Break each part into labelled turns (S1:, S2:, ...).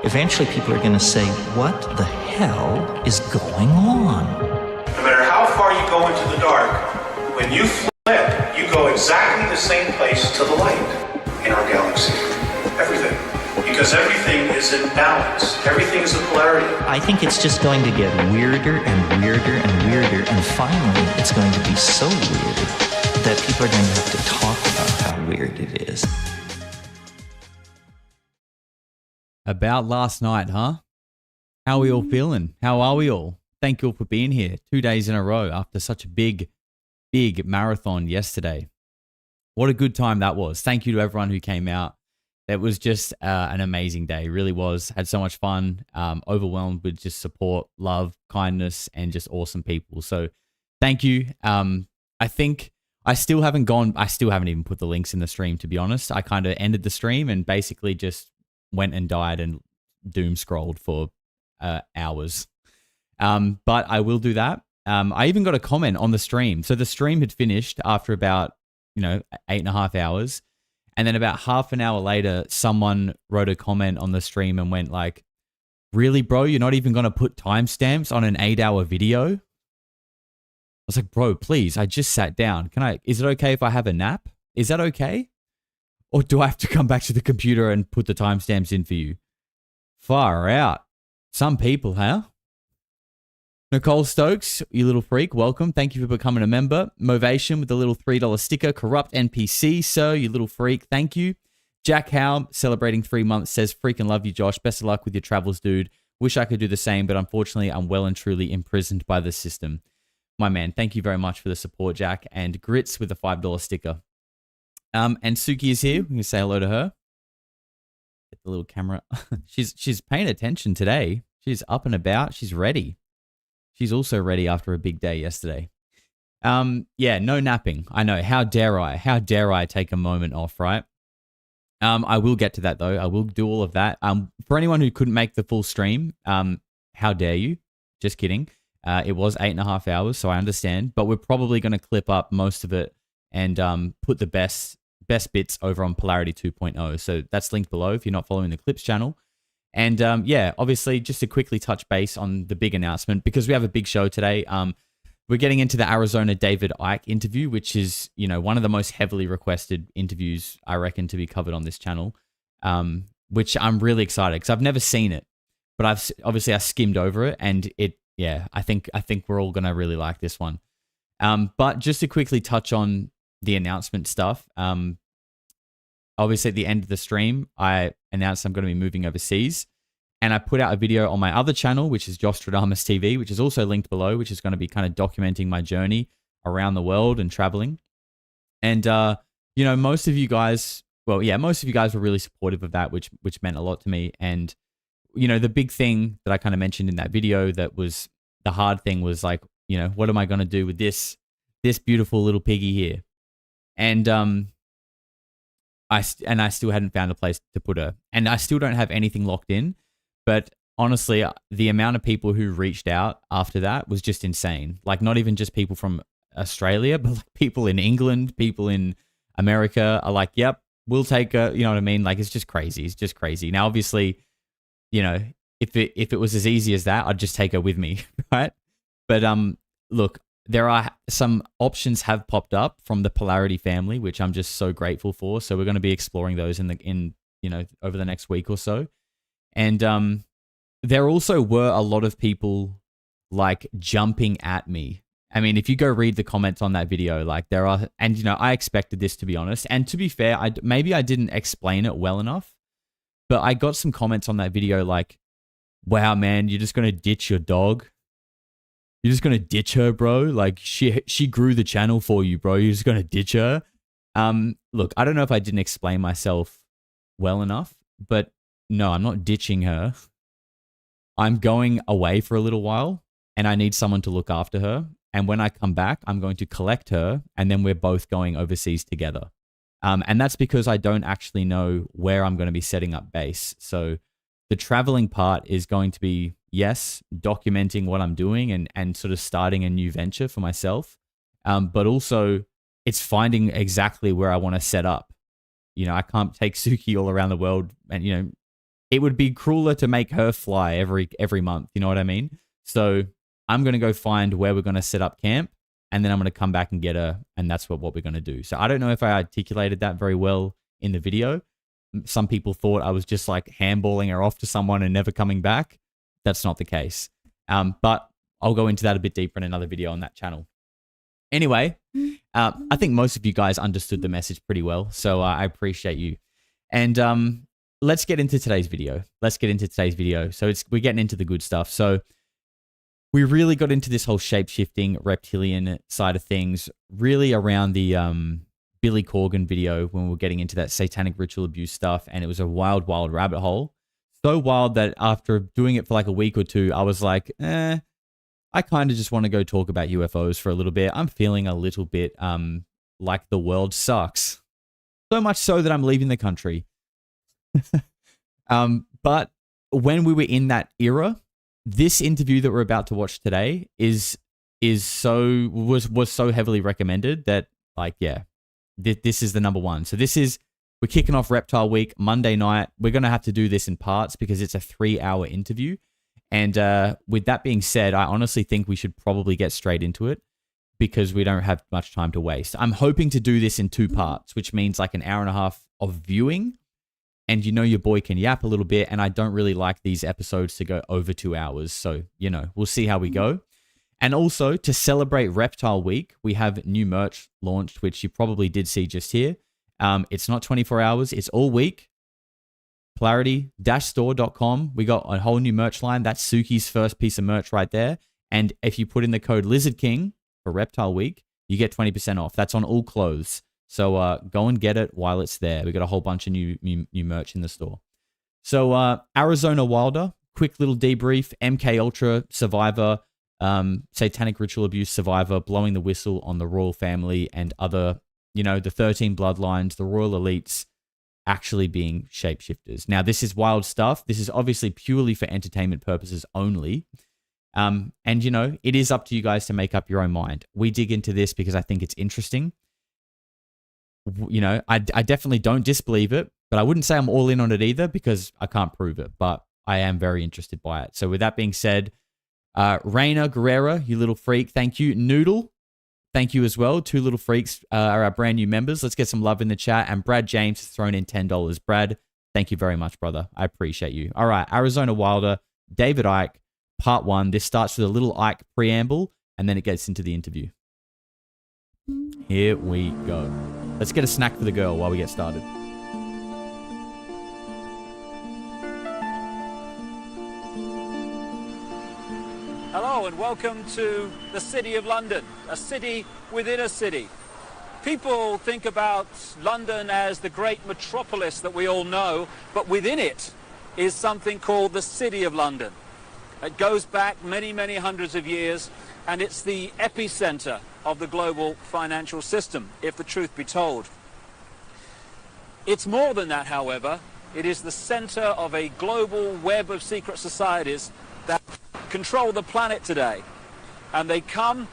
S1: eventually people are going to say, what the hell is going on?
S2: No matter how far you go into the dark, when you flip, you go exactly the same place to the light in our galaxy. Everything. Because everything is in balance. Everything is a polarity.
S1: I think it's just going to get weirder and weirder and weirder, and finally it's going to be so weird that people are going to have to talk about how weird it is.
S3: About last night, huh? How are we all feeling? How are we all? Thank you all for being here 2 days in a row after such a big marathon yesterday. What a good time that was. Thank you to everyone who came out. It was just an amazing day. It really was. Had so much fun. Overwhelmed with just support, love, kindness, and just awesome people. So thank you. I think I still haven't even put the links in the stream, to be honest. I kind of ended the stream and basically just went and died and doom scrolled for hours. But I will do that. I even got a comment on the stream. So the stream had finished after about, 8.5 hours. And then about half an hour later, someone wrote a comment on the stream and went like, really, bro, you're not even going to put timestamps on an 8-hour video? I was like, bro, please, I just sat down. Is it okay if I have a nap? Is that okay? Or do I have to come back to the computer and put the timestamps in for you? Far out. Some people, huh? Nicole Stokes, you little freak, welcome. Thank you for becoming a member. Movation with the little $3 sticker. Corrupt NPC, sir, you little freak. Thank you. Jack Howe, celebrating 3 months, says, freaking love you, Josh. Best of luck with your travels, dude. Wish I could do the same, but unfortunately, I'm well and truly imprisoned by the system. My man, thank you very much for the support, Jack. And Grits with the $5 sticker. And Suki is here. We can say hello to her. Get the little camera. She's paying attention today. She's up and about. She's ready. She's also ready after a big day yesterday. Yeah, no napping. I know. How dare I? How dare I take a moment off, right? I will get to that, though. I will do all of that. For anyone who couldn't make the full stream, how dare you? Just kidding. It was 8.5 hours, so I understand. But we're probably going to clip up most of it and put the best bits over on Polarity 2.0. So that's linked below if you're not following the Clips channel. And yeah, obviously, just to quickly touch base on the big announcement, because we have a big show today. We're getting into the Arizona David Icke interview, which is, one of the most heavily requested interviews, I reckon, to be covered on this channel, which I'm really excited because I've never seen it, but I skimmed over it, and I think we're all going to really like this one. But just to quickly touch on the announcement stuff, obviously, at the end of the stream, I announced I'm going to be moving overseas. And I put out a video on my other channel, which is Josh Stradamus TV, which is also linked below, which is going to be kind of documenting my journey around the world and traveling. And, most of you guys were really supportive of that, which meant a lot to me. And, the big thing that I kind of mentioned in that video that was the hard thing was like, what am I going to do with this beautiful little piggy here? And, I still hadn't found a place to put her. And I still don't have anything locked in. But honestly, the amount of people who reached out after that was just insane. Like, not even just people from Australia, but like people in England, people in America are like, yep, we'll take her. You know what I mean? Like, it's just crazy. It's just crazy. Now, obviously, if it was as easy as that, I'd just take her with me, right? But look, there are some options have popped up from the Polarity family, which I'm just so grateful for. So we're going to be exploring those in over the next week or so. And there also were a lot of people like jumping at me. I mean, if you go read the comments on that video, like there are, and I expected this, to be honest. And to be fair, maybe I didn't explain it well enough, but I got some comments on that video like, wow, man, you're just going to ditch your dog. You're just going to ditch her, bro. Like she grew the channel for you, bro. You're just going to ditch her. Look, I don't know if I didn't explain myself well enough, but no, I'm not ditching her. I'm going away for a little while and I need someone to look after her. And when I come back, I'm going to collect her and then we're both going overseas together. And that's because I don't actually know where I'm going to be setting up base. So the traveling part is going to be, yes, documenting what I'm doing and sort of starting a new venture for myself. But also it's finding exactly where I want to set up. I can't take Suki all around the world and, it would be crueler to make her fly every month. You know what I mean? So I'm going to go find where we're going to set up camp, and then I'm going to come back and get her, and that's what we're going to do. So I don't know if I articulated that very well in the video. Some people thought I was just like handballing her off to someone and never coming back. That's not the case. But I'll go into that a bit deeper in another video on that channel. Anyway, I think most of you guys understood the message pretty well, so I appreciate you. And let's get into today's video. So we're getting into the good stuff. So we really got into this whole shape-shifting reptilian side of things, really around the Billy Corgan video when we were getting into that satanic ritual abuse stuff, and it was a wild, wild rabbit hole. So wild that after doing it for like a week or two, I was like, I kind of just want to go talk about UFOs for a little bit. I'm feeling a little bit like the world sucks. So much so that I'm leaving the country. But when we were in that era, this interview that we're about to watch today was so heavily recommended that, like, yeah, this is the number one. So we're kicking off Reptile Week Monday night. We're going to have to do this in parts because it's a 3-hour interview. And with that being said, I honestly think we should probably get straight into it because we don't have much time to waste. I'm hoping to do this in 2 parts, which means like an hour and a half of viewing. And you know your boy can yap a little bit, and I don't really like these episodes to go over 2 hours. So, you know, we'll see how we go. And also, to celebrate Reptile Week, we have new merch launched, which you probably did see just here. It's not 24 hours. It's all week. Polarity-store.com. We got a whole new merch line. That's Suki's first piece of merch right there. And if you put in the code Lizard King for Reptile Week, you get 20% off. That's on all clothes. So go and get it while it's there. We got a whole bunch of new merch in the store. So Arizona Wilder, quick little debrief. MK Ultra survivor, satanic ritual abuse survivor, blowing the whistle on the royal family and other, you know, the 13 bloodlines, the royal elites actually being shapeshifters. Now, this is wild stuff. This is obviously purely for entertainment purposes only. And, you know, it is up to you guys to make up your own mind. We dig into this because I think it's interesting. You know, I definitely don't disbelieve it, but I wouldn't say I'm all in on it either because I can't prove it, but I am very interested by it. So with that being said, Raina Guerrera, you little freak, thank you. Noodle, thank you as well. 2 little freaks are our brand new members. Let's get some love in the chat. And Brad James has thrown in $10. Brad, thank you very much, brother. I appreciate you. All right, Arizona Wilder, David Icke, part 1. This starts with a little Icke preamble, and then it gets into the interview. Here we go. Let's get a snack for the girl while we get started.
S4: Hello and welcome to the City of London, a city within a city. People think about London as the great metropolis that we all know, but within it is something called the City of London. It goes back many, many hundreds of years, and it's the epicenter of the global financial system, if the truth be told. It's more than that, however. It is the center of a global web of secret societies that control the planet today. And they come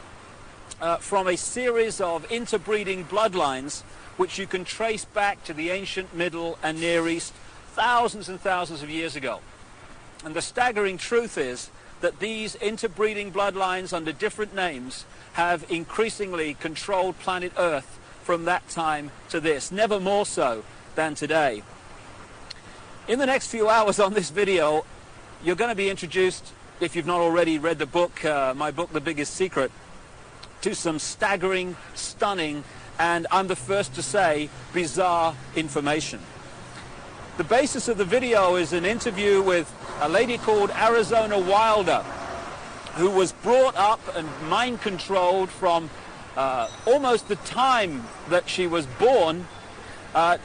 S4: from a series of interbreeding bloodlines which you can trace back to the ancient Middle and Near East thousands and thousands of years ago. And the staggering truth is that these interbreeding bloodlines under different names have increasingly controlled planet Earth from that time to this, never more so than today. In the next few hours on this video, you're going to be introduced, if you've not already read the book, my book, The Biggest Secret, to some staggering, stunning, and I'm the first to say, bizarre information. The basis of the video is an interview with a lady called Arizona Wilder, who was brought up and mind controlled from almost the time that she was born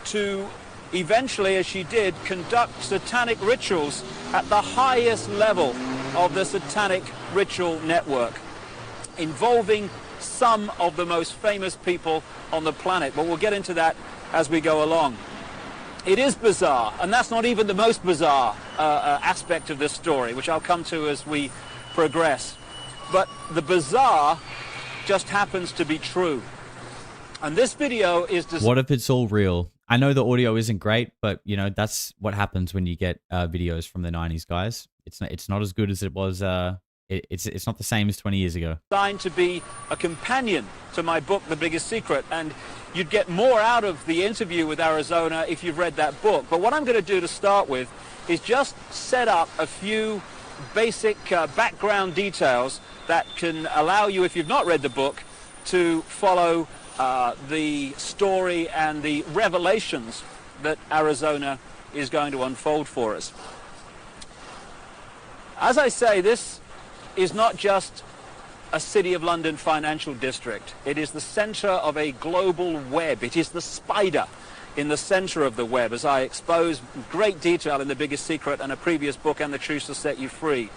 S4: to eventually, as she did, conduct satanic rituals at the highest level of the satanic ritual network, involving some of the most famous people on the planet. But we'll get into that as we go along. It is bizarre, and that's not even the most bizarre aspect of this story, which I'll come to as we progress. But the bizarre just happens to be true. And this video is...
S3: What if it's all real? I know the audio isn't great, but you know that's what happens when you get videos from the '90s, guys. It's not as good as it was. It's not the same as 20 years ago.
S4: Designed to be a companion to my book, The Biggest Secret, and you'd get more out of the interview with Arizona if you've read that book. But what I'm going to do to start with is just set up a few basic background details that can allow you, if you've not read the book, to follow the story and the revelations that Arizona is going to unfold for us. As I say, this is not just a City of London financial district. It is the center of a global web. It is the spider in the center of the web, as I expose great detail in The Biggest Secret and a previous book, And the Truth Will Set You Free.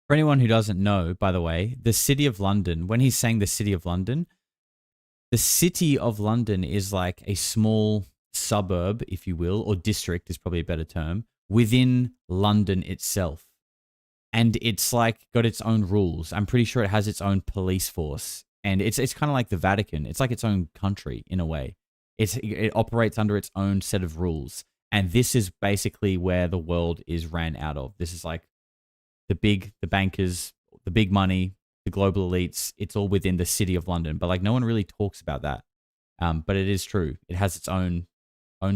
S3: For anyone who doesn't know, by the way, the City of London, when he's saying the City of London, the City of London is like a small suburb, if you will, or district is probably a better term, within London itself. And it's like got its own rules. I'm pretty sure it has its own police force. And it's kind of like the Vatican. It's like its own country in a way. It operates under its own set of rules. And this is basically where the world is ran out of. This is like the bankers, the big money, the global elites. It's all within the City of London. But like no one really talks about that. But it is true. It has its own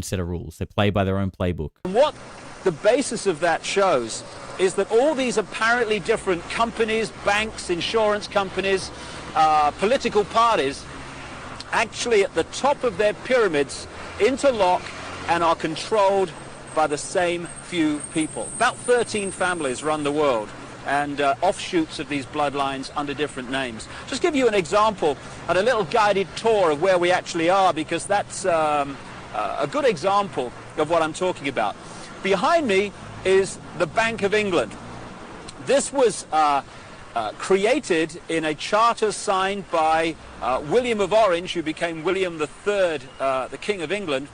S3: set of rules. They play by their own playbook.
S4: What the basis of that shows is that all these apparently different companies, banks, insurance companies, political parties, actually at the top of their pyramids interlock and are controlled by the same few people. About 13 families run the world, and offshoots of these bloodlines under different names. Just give you an example and a little guided tour of where we actually are, because that's a good example of what I'm talking about. Behind me is the Bank of England. This was created in a charter signed by William of Orange, who became William III, the King of England,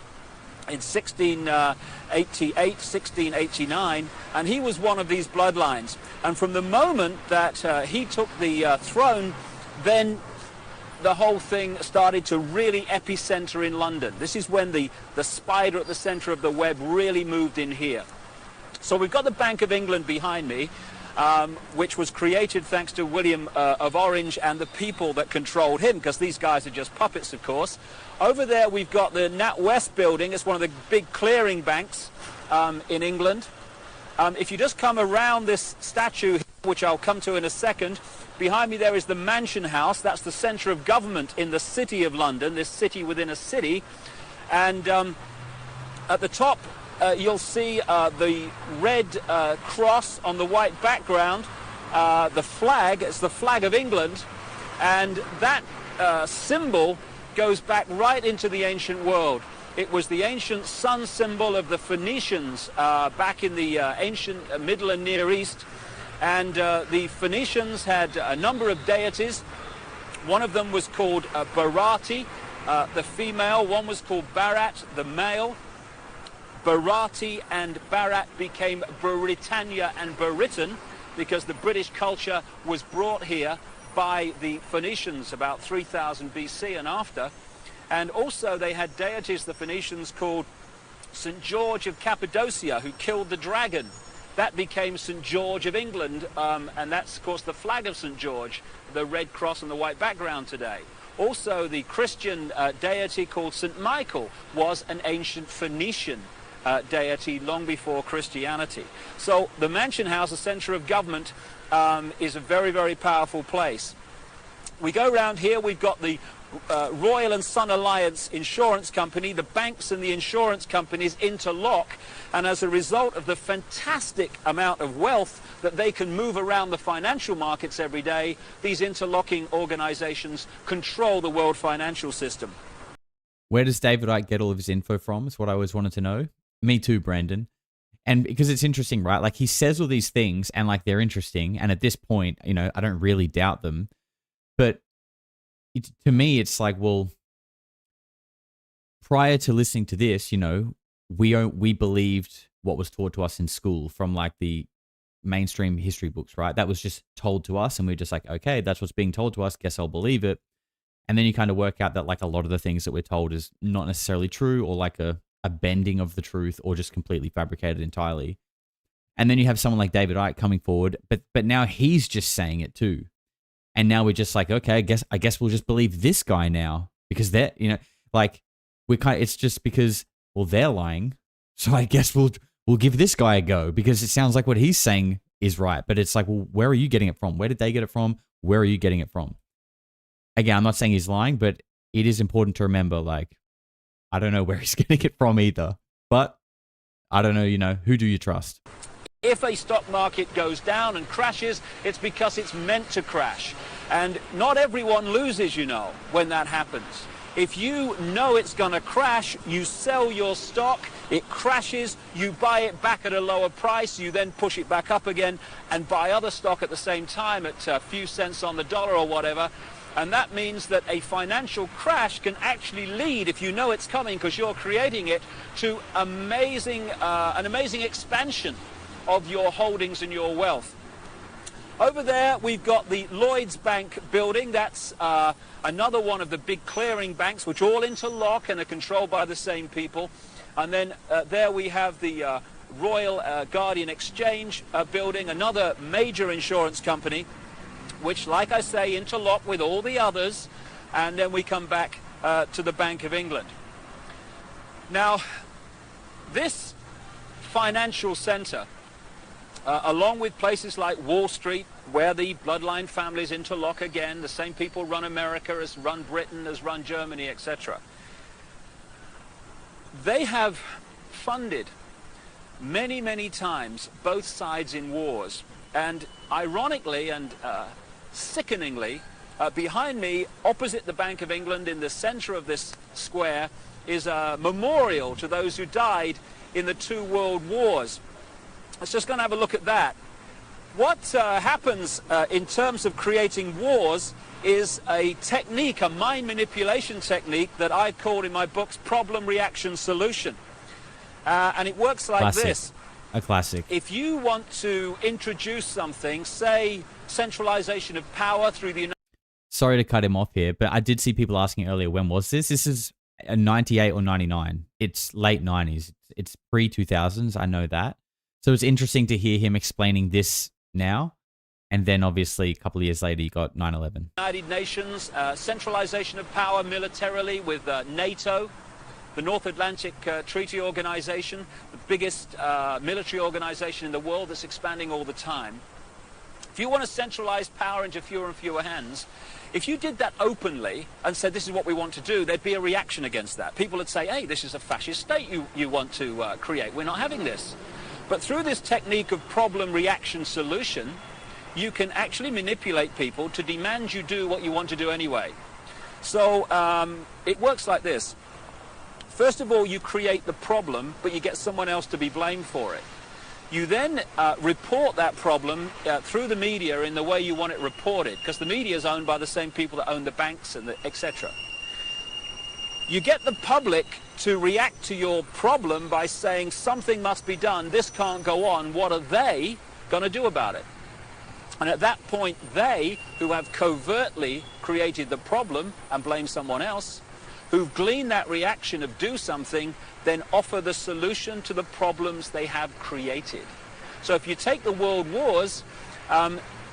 S4: in 1688, 1689, and he was one of these bloodlines. And from the moment that he took the throne, then the whole thing started to really epicenter in London. This is when the spider at the center of the web really moved in here. So we've got the Bank of England behind me, which was created thanks to William of Orange and the people that controlled him, because these guys are just puppets, of course. Over there we've got the NatWest building. It's one of the big clearing banks in England. If you just come around this statue, which I'll come to in a second, behind me there is the Mansion House. That's the centre of government in the City of London, this city within a city. And at the top you'll see the red cross on the white background, the flag. It's the flag of England, and that symbol goes back right into the ancient world. It was the ancient sun symbol of the Phoenicians back in the ancient Middle and Near East. And the Phoenicians had a number of deities. One of them was called Polarity, the female. One was called Barat, the male. Polarity and Barat became Britannia and Britain because the British culture was brought here by the Phoenicians about 3000 BC and after. And also they had deities, the Phoenicians, called St. George of Cappadocia, who killed the dragon. That became St. George of England, and that's, of course, the flag of St. George, the red cross on the white background today. Also, the Christian deity called St. Michael was an ancient Phoenician deity long before Christianity. So the Mansion House, the centre of government, is a very, very powerful place. We go around here, we've got the Royal and Son Alliance Insurance Company. The banks and the insurance companies interlock, and as a result of the fantastic amount of wealth that they can move around the financial markets every day, these interlocking organizations control the world financial system.
S3: Where does David Icke get all of his info from? Is what I always wanted to know. Me too, Brandon. And because it's interesting, right? Like he says all these things and like they're interesting, and at this point, you know, I don't really doubt them. But to me, it's like, well, prior to listening to this, you know, we believed what was taught to us in school from like the mainstream history books, right? That was just told to us, and we're just like, okay, that's what's being told to us. Guess I'll believe it. And then you kind of work out that like a lot of the things that we're told is not necessarily true, or like a bending of the truth, or just completely fabricated entirely. And then you have someone like David Icke coming forward, but now he's just saying it too. And now we're just like, okay, I guess we'll just believe this guy now, because they're, like it's just because, well, they're lying. So I guess we'll give this guy a go, because it sounds like what he's saying is right. But it's like, well, where are you getting it from? Where did they get it from? Where are you getting it from? Again, I'm not saying he's lying, but it is important to remember, like, I don't know where he's getting it from either. But I don't know, who do you trust?
S4: If a stock market goes down and crashes, it's because it's meant to crash. And not everyone loses, when that happens. If you know it's going to crash, you sell your stock, it crashes, you buy it back at a lower price, you then push it back up again and buy other stock at the same time at a few cents on the dollar or whatever. And that means that a financial crash can actually lead, if you know it's coming because you're creating it, to an amazing expansion of your holdings and your wealth. Over there, we've got the Lloyds Bank building. That's another one of the big clearing banks, which all interlock and are controlled by the same people. And then there we have the Royal Guardian Exchange building, another major insurance company, which, like I say, interlock with all the others. And then we come back to the Bank of England. Now, this financial center, along with places like Wall Street, where the bloodline families interlock again, the same people run America as run Britain, as run Germany, etc. They have funded many, many times both sides in wars. And ironically and sickeningly, behind me, opposite the Bank of England, in the center of this square, is a memorial to those who died in the 2 world wars. Let's just go and have a look at that. What happens in terms of creating wars is a technique, a mind manipulation technique that I called in my books problem, reaction, solution. And it works like this.
S3: A classic.
S4: If you want to introduce something, say centralization of power through the...
S3: Sorry to cut him off here, but I did see people asking earlier, when was this? This is a 98 or 99. It's late 90s. It's pre-2000s, I know that. So it's interesting to hear him explaining this now. And then obviously a couple of years later, you got 9/11.
S4: United Nations, centralization of power militarily with NATO, the North Atlantic Treaty Organization, the biggest military organization in the world that's expanding all the time. If you want to centralize power into fewer and fewer hands, if you did that openly and said this is what we want to do, there'd be a reaction against that. People would say, hey, this is a fascist state you want to create. We're not having this. But through this technique of problem, reaction, solution, you can actually manipulate people to demand you do what you want to do anyway. So it works like this. First of all, you create the problem, but you get someone else to be blamed for it. You then report that problem through the media in the way you want it reported, because the media is owned by the same people that own the banks and etc. You get the public to react to your problem by saying something must be done, this can't go on, what are they going to do about it? And at that point, they, who have covertly created the problem and blame someone else, who've gleaned that reaction of do something, then offer the solution to the problems they have created. So if you take the world wars,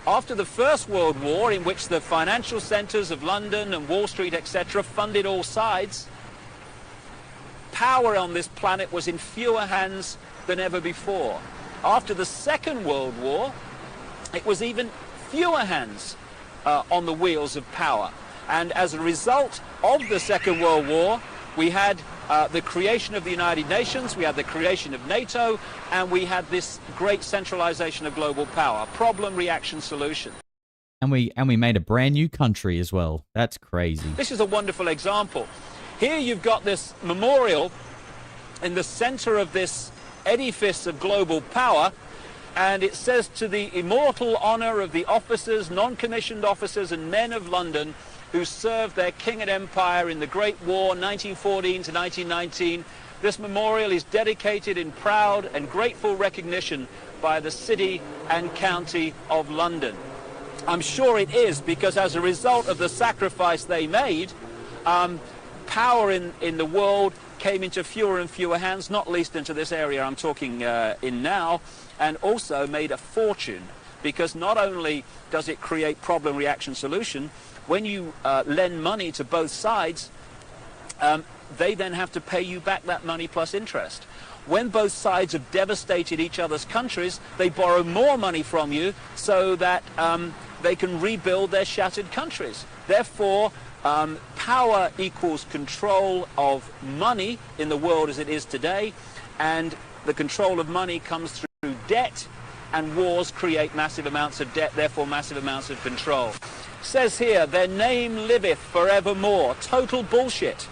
S4: after the First World War, in which the financial centers of London and Wall Street, etc., funded all sides, power on this planet was in fewer hands than ever before. After the Second World War, it was even fewer hands on the wheels of power. And as a result of the Second World War, we had the creation of the United Nations, we had the creation of NATO, and we had this great centralization of global power. Problem, reaction, solution.
S3: And we made a brand new country as well. That's crazy.
S4: This is a wonderful example. Here you've got this memorial in the center of this edifice of global power, and it says, to the immortal honor of the officers, non-commissioned officers and men of London who served their king and empire in the Great War, 1914 to 1919, this memorial is dedicated in proud and grateful recognition by the City and County of London. I'm sure it is, because as a result of the sacrifice they made, power in the world came into fewer and fewer hands, not least into this area I'm talking in now, and also made a fortune, because not only does it create problem, reaction, solution, when you lend money to both sides, they then have to pay you back that money plus interest. When both sides have devastated each other's countries, they borrow more money from you so that they can rebuild their shattered countries. Therefore, power equals control of money in the world as it is today, and the control of money comes through debt, and wars create massive amounts of debt, therefore massive amounts of control. Says here, their name liveth forevermore. Total bullshit.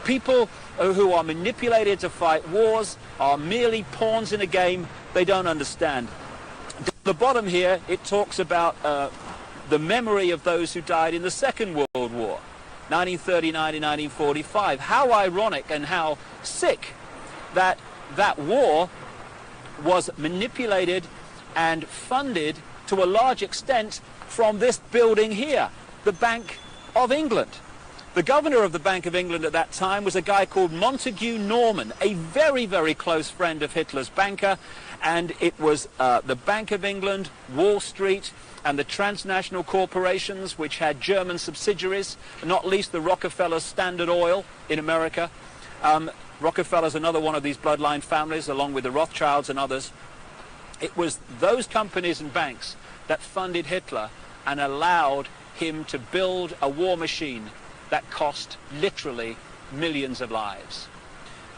S4: People who are manipulated to fight wars are merely pawns in a game they don't understand. At the bottom here, it talks about the memory of those who died in the Second World War, 1939 to 1945. How ironic and how sick that that war was manipulated and funded to a large extent from this building here, the Bank of England. The governor of the Bank of England at that time was a guy called Montague Norman, a very, very close friend of Hitler's banker, and it was the Bank of England, Wall Street, and the transnational corporations which had German subsidiaries, not least the Rockefeller Standard Oil in America. Rockefeller's another one of these bloodline families, along with the Rothschilds and others. It was those companies and banks that funded Hitler and allowed him to build a war machine that cost literally millions of lives.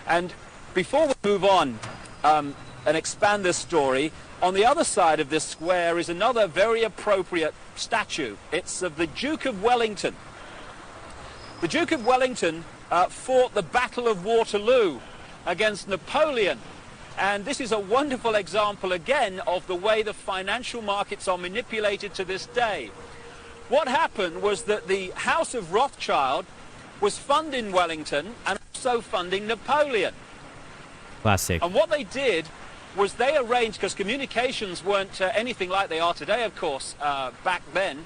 S4: And before we move on and expand this story, on the other side of this square is another very appropriate statue. It's of the Duke of Wellington. The Duke of Wellington fought the Battle of Waterloo against Napoleon. And this is a wonderful example again of the way the financial markets are manipulated to this day. What happened was that the House of Rothschild was funding Wellington and also funding Napoleon.
S3: Classic.
S4: And what they did was they arranged, because communications weren't anything like they are today, of course, back then.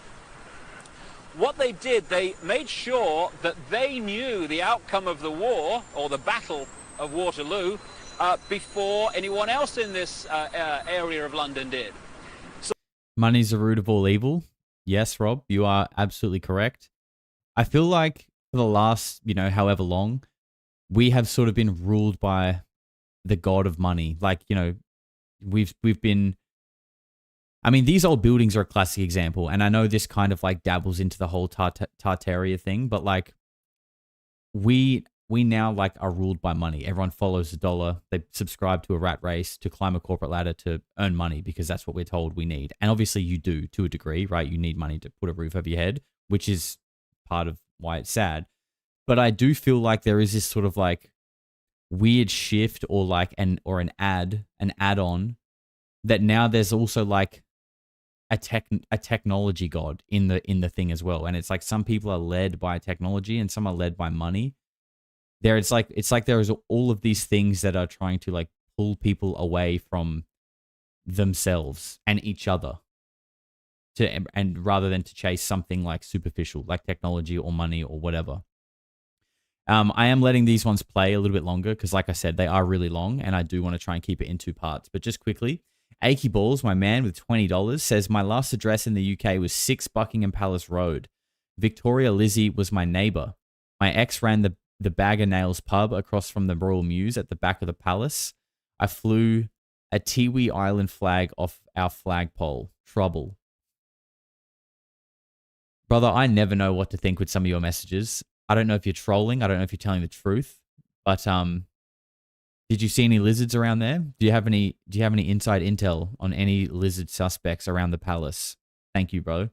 S4: What they did, they made sure that they knew the outcome of the war, or the Battle of Waterloo, before anyone else in this area of London did. So
S3: Money's the root of all evil. Yes, Rob, you are absolutely correct. I feel like for the last, however long, we have sort of been ruled by the god of money. Like, we've been, I mean, these old buildings are a classic example. And I know this kind of like dabbles into the whole Tartaria thing, but like we now like are ruled by money. Everyone follows the dollar. They subscribe to a rat race to climb a corporate ladder to earn money because that's what we're told we need. And obviously you do to a degree, right? You need money to put a roof over your head, which is part of why it's sad. But I do feel like there is this sort of like weird shift or like an add-on that now there's also like a technology god in the thing as well. And it's like some people are led by technology and some are led by money. It's like there is all of these things that are trying to like pull people away from themselves and each other and rather than to chase something like superficial, like technology or money or whatever. I am letting these ones play a little bit longer because, like I said, they are really long and I do want to try and keep it in 2 parts. But just quickly, Icke Balls, my man with $20, says, my last address in the UK was 6 Buckingham Palace Road. Victoria Lizzie was my neighbour. My ex ran the Bag of Nails pub across from the Royal Mews at the back of the palace. I flew a Tiwi Island flag off our flagpole. Trouble. Brother, I never know what to think with some of your messages. I don't know if you're trolling. I don't know if you're telling the truth. But did you see any lizards around there? Do you have any inside intel on any lizard suspects around the palace? Thank you, bro.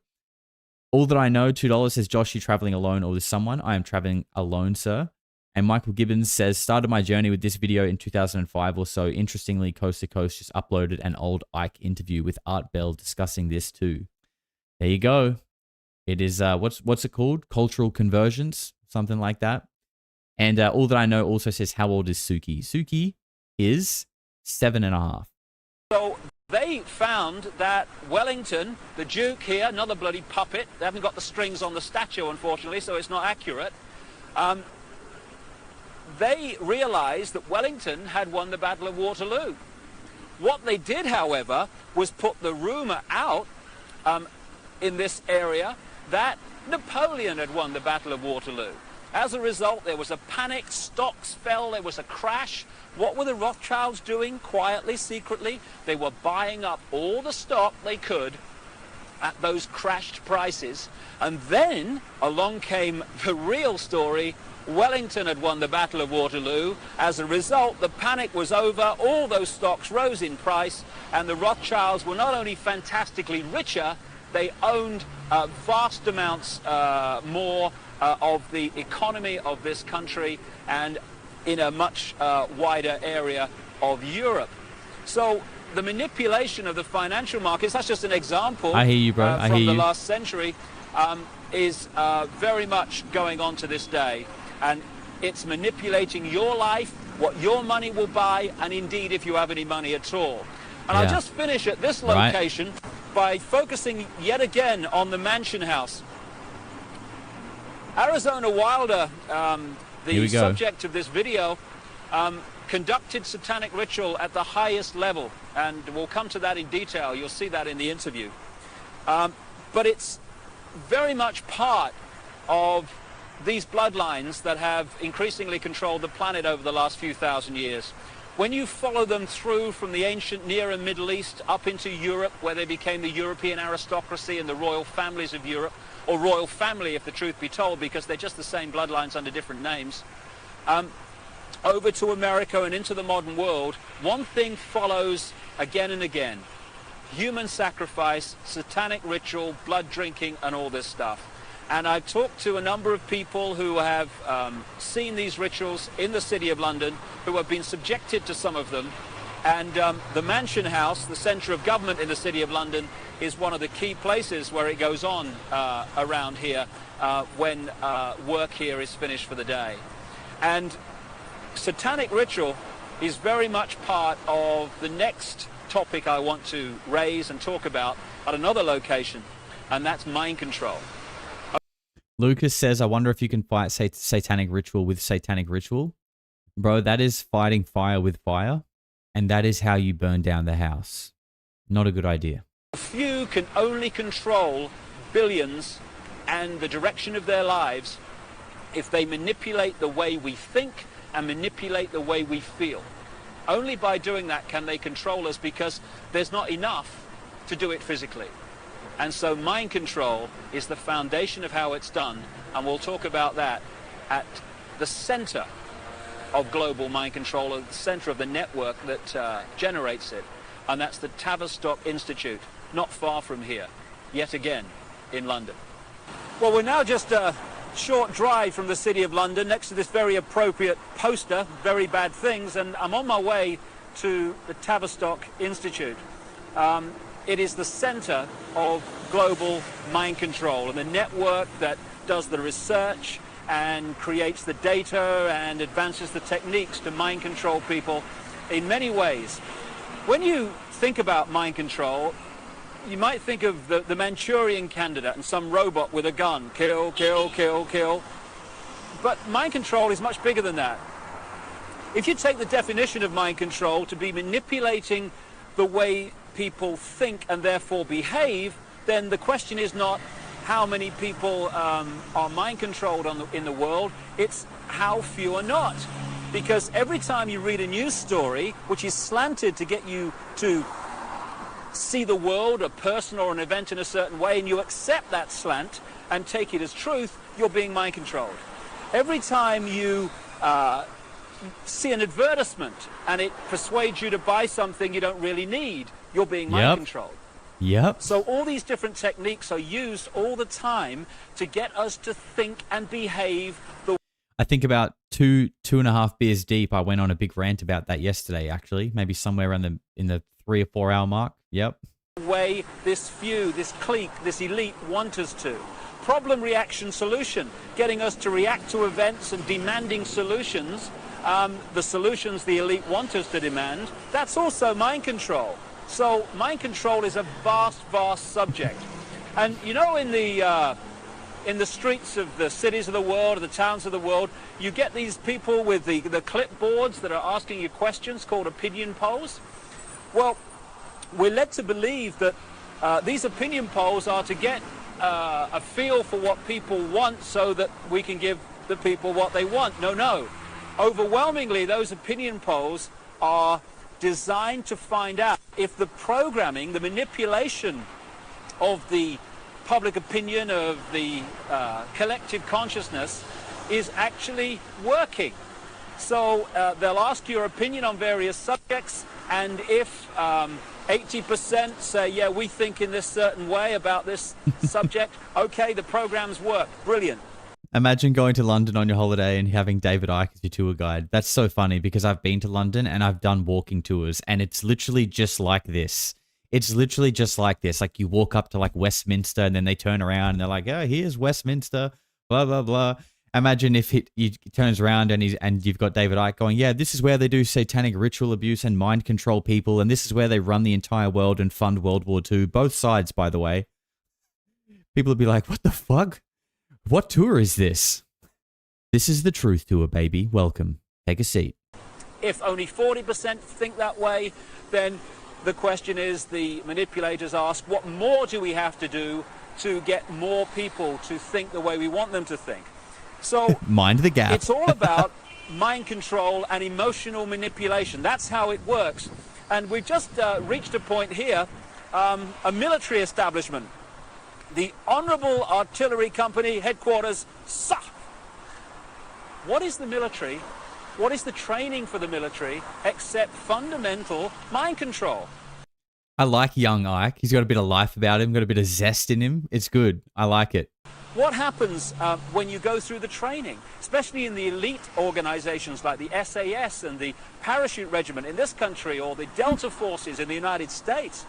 S3: All that I know, $2 says, Josh, you traveling alone or with someone? I am traveling alone, sir. And Michael Gibbons says, started my journey with this video in 2005 or so. Interestingly, Coast to Coast just uploaded an old Icke interview with Art Bell discussing this too. There you go. It is, what's it called? Cultural conversions, something like that. And all that I know also says, how old is Suki? Suki is 7.5.
S4: So They found that Wellington, the Duke here, another bloody puppet, they haven't got the strings on the statue, unfortunately, so it's not accurate. They realized that Wellington had won the Battle of Waterloo. What they did, however, was put the rumor out in this area that Napoleon had won the Battle of Waterloo. As a result, there was a panic, stocks fell, there was a crash. What were the Rothschilds doing quietly, secretly? They were buying up all the stock they could at those crashed prices. And then along came the real story. Wellington had won the Battle of Waterloo. As a result, the panic was over, all those stocks rose in price, and the Rothschilds were not only fantastically richer, they owned vast amounts more of the economy of this country and in a much wider area of Europe. So the manipulation of the financial markets, that's just an example.
S3: I hear you, bro. I
S4: from
S3: hear
S4: the
S3: you.
S4: last century, is very much going on to this day. And it's manipulating your life, what your money will buy, and indeed if you have any money at all. And I'll just finish at this location by focusing yet again on the Mansion House. Arizona Wilder, the subject of this video, conducted satanic ritual at the highest level, and we'll come to that in detail. You'll see that in the interview. But it's very much part of these bloodlines that have increasingly controlled the planet over the last few thousand years. When you follow them through from the ancient Near and Middle East up into Europe, where they became the European aristocracy and the royal families of Europe, or royal family if the truth be told, because they're just the same bloodlines under different names, over to America and into the modern world, one thing follows again and again: human sacrifice, satanic ritual, blood drinking, and all this stuff. And I've talked to a number of people who have seen these rituals in the City of London, who have been subjected to some of them. And the Mansion House, the centre of government in the City of London, is one of the key places where it goes on around here when work here is finished for the day. And satanic ritual is very much part of the next topic I want to raise and talk about at another location, and that's mind control.
S3: Lucas says, I wonder if you can fight satanic ritual with satanic ritual. Bro, that is fighting fire with fire, and that is how you burn down the house. Not a good idea.
S4: Few can only control billions and the direction of their lives if they manipulate the way we think and manipulate the way we feel. Only by doing that can they control us, because there's not enough to do it physically. And so mind control is the foundation of how it's done, and we'll talk about that at the center of global mind control, at the center of the network that generates it, and that's the Tavistock Institute, not far from here, yet again in London. Well, we're now just a short drive from the City of London, next to this very appropriate poster, Very Bad Things, and I'm on my way to the Tavistock Institute. It is the center of global mind control, and the network that does the research and creates the data and advances the techniques to mind control people in many ways. When you think about mind control, you might think of the Manchurian candidate and some robot with a gun. Kill, kill, kill, kill. But mind control is much bigger than that. If you take the definition of mind control to be manipulating the way people think and therefore behave, then the question is not how many people are mind controlled in the world, it's how few are not. Because every time you read a news story which is slanted to get you to see the world, a person or an event in a certain way, and you accept that slant and take it as truth, you're being mind controlled. Every time you see an advertisement and it persuades you to buy something you don't really need, you're being mind controlled.
S3: Yep.
S4: So all these different techniques are used all the time to get us to think and behave the
S3: I think about two and a half beers deep, I went on a big rant about that yesterday, actually. Maybe somewhere around in the 3 or 4 hour mark. Yep.
S4: way this few, this clique, this elite want us to. Problem, reaction, solution, getting us to react to events and demanding solutions, the solutions the elite want us to demand. That's also mind control. So mind control is a vast, vast subject. And you know, in the streets of the cities of the world, or the towns of the world, you get these people with the clipboards that are asking you questions called opinion polls. Well, we're led to believe that these opinion polls are to get a feel for what people want so that we can give the people what they want. No. Overwhelmingly, those opinion polls are designed to find out if the programming, the manipulation of the public opinion, of the collective consciousness, is actually working. So they'll ask your opinion on various subjects, and if 80% say, yeah, we think in this certain way about this subject, okay, the programs work. Brilliant.
S3: Imagine going to London on your holiday and having David Icke as your tour guide. That's so funny because I've been to London and I've done walking tours, and it's literally just like this. It's literally just like this. Like, you walk up to like Westminster and then they turn around and they're like, oh, here's Westminster, blah, blah, blah. Imagine if he turns around and you've got David Icke going, yeah, this is where they do satanic ritual abuse and mind control people, and this is where they run the entire world and fund World War II. Both sides, by the way. People would be like, what the fuck? What tour is this? This is the truth tour, baby. Welcome. Take a seat.
S4: If only 40% think that way, then the question is, the manipulators ask, what more do we have to do to get more people to think the way we want them to think? So
S3: mind the gap.
S4: It's all about mind control and emotional manipulation. That's how it works. And we've just reached a point here, a military establishment. The Honourable Artillery Company headquarters, SAF. What is the military? What is the training for the military except fundamental mind control?
S3: I like young Icke. He's got a bit of life about him, got a bit of zest in him. It's good. I like it.
S4: What happens when you go through the training, especially in the elite organizations like the SAS and the Parachute Regiment in this country, or the Delta Forces in the United States?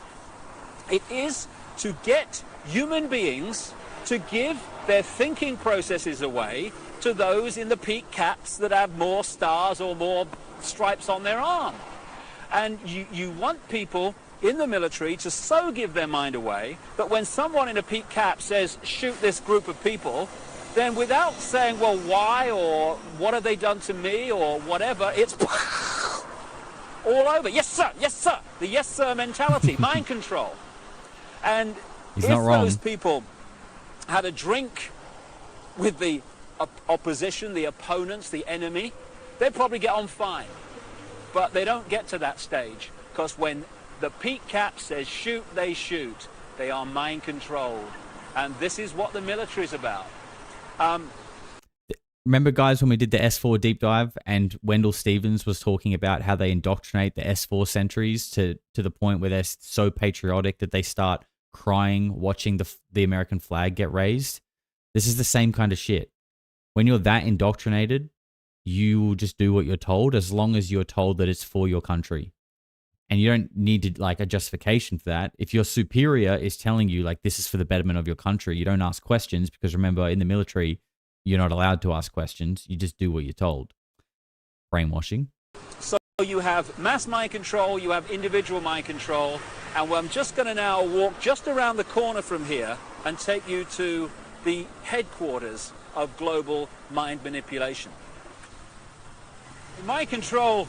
S4: It is to get human beings to give their thinking processes away to those in the peak caps that have more stars or more stripes on their arm. And you want people in the military to so give their mind away that when someone in a peak cap says, shoot this group of people, then without saying, well, why, or what have they done to me, or whatever, it's all over. Yes, sir. Yes, sir. The yes, sir mentality, mind control. And
S3: He's
S4: if
S3: not wrong.
S4: Those people had a drink with the opposition, the opponents, the enemy, they'd probably get on fine. But they don't get to that stage, because when the peak cap says shoot, they shoot. They are mind controlled. And this is what the military is about.
S3: Remember, guys, when we did the S4 deep dive and Wendell Stevens was talking about how they indoctrinate the S4 sentries to the point where they're so patriotic that they start crying watching the American flag get raised? This is the same kind of shit. When you're that indoctrinated, you will just do what you're told, as long as you're told that it's for your country. And you don't need to, like, a justification for that. If your superior is telling you, like, this is for the betterment of your country, you don't ask questions, because remember, in the military, you're not allowed to ask questions. You just do what you're told. Brainwashing.
S4: So you have mass mind control, you have individual mind control, and I'm just going to now walk just around the corner from here and take you to the headquarters of global mind manipulation. Mind control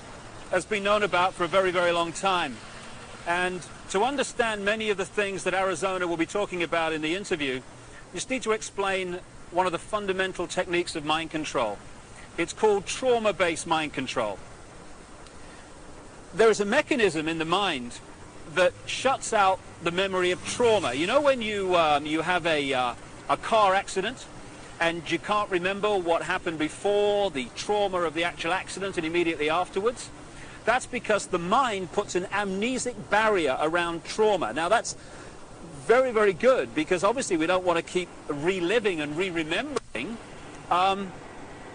S4: has been known about for a very, very long time. And to understand many of the things that Arizona will be talking about in the interview, you just need to explain one of the fundamental techniques of mind control. It's called trauma-based mind control. There is a mechanism in the mind that shuts out the memory of trauma. You know, when you have a car accident and you can't remember what happened before, the trauma of the actual accident, and immediately afterwards? That's because the mind puts an amnesic barrier around trauma. Now, that's very, very good, because obviously we don't want to keep reliving and re-remembering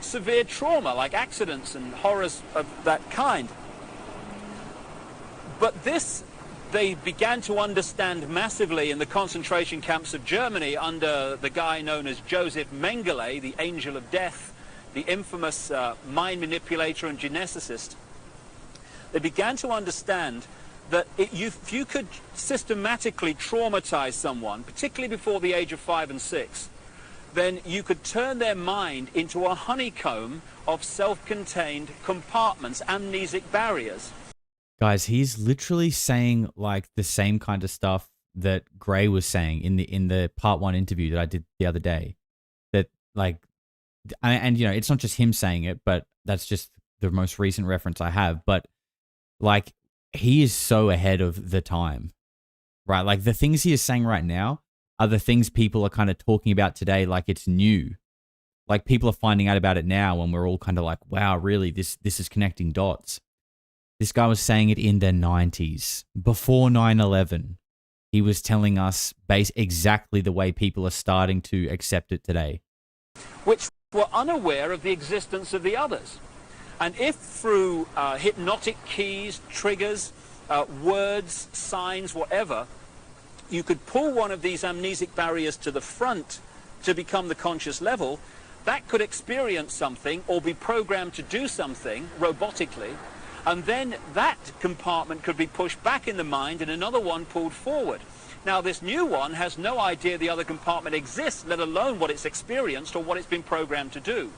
S4: severe trauma, like accidents and horrors of that kind. But this, they began to understand massively in the concentration camps of Germany under the guy known as Joseph Mengele, the Angel of Death, the infamous mind manipulator and geneticist. They began to understand that if you could systematically traumatize someone, particularly before the age of 5 and 6, then you could turn their mind into a honeycomb of self-contained compartments, amnesic barriers.
S3: Guys, he's literally saying like the same kind of stuff that Gray was saying in the part 1 interview that I did the other day. That like, and you know, it's not just him saying it, but that's just the most recent reference I have. But like, he is so ahead of the time, right? Like the things he is saying right now are the things people are kind of talking about today like it's new. Like people are finding out about it now and we're all kind of like, wow, really, this is connecting dots. This guy was saying it in the 90s, before 9/11. He was telling us exactly the way people are starting to accept it today.
S4: Which were unaware of the existence of the others. And if through hypnotic keys, triggers, words, signs, whatever, you could pull one of these amnesic barriers to the front to become the conscious level, that could experience something or be programmed to do something robotically, and then that compartment could be pushed back in the mind and another one pulled forward. Now this new one has no idea the other compartment exists, let alone what it's experienced or what it's been programmed to do.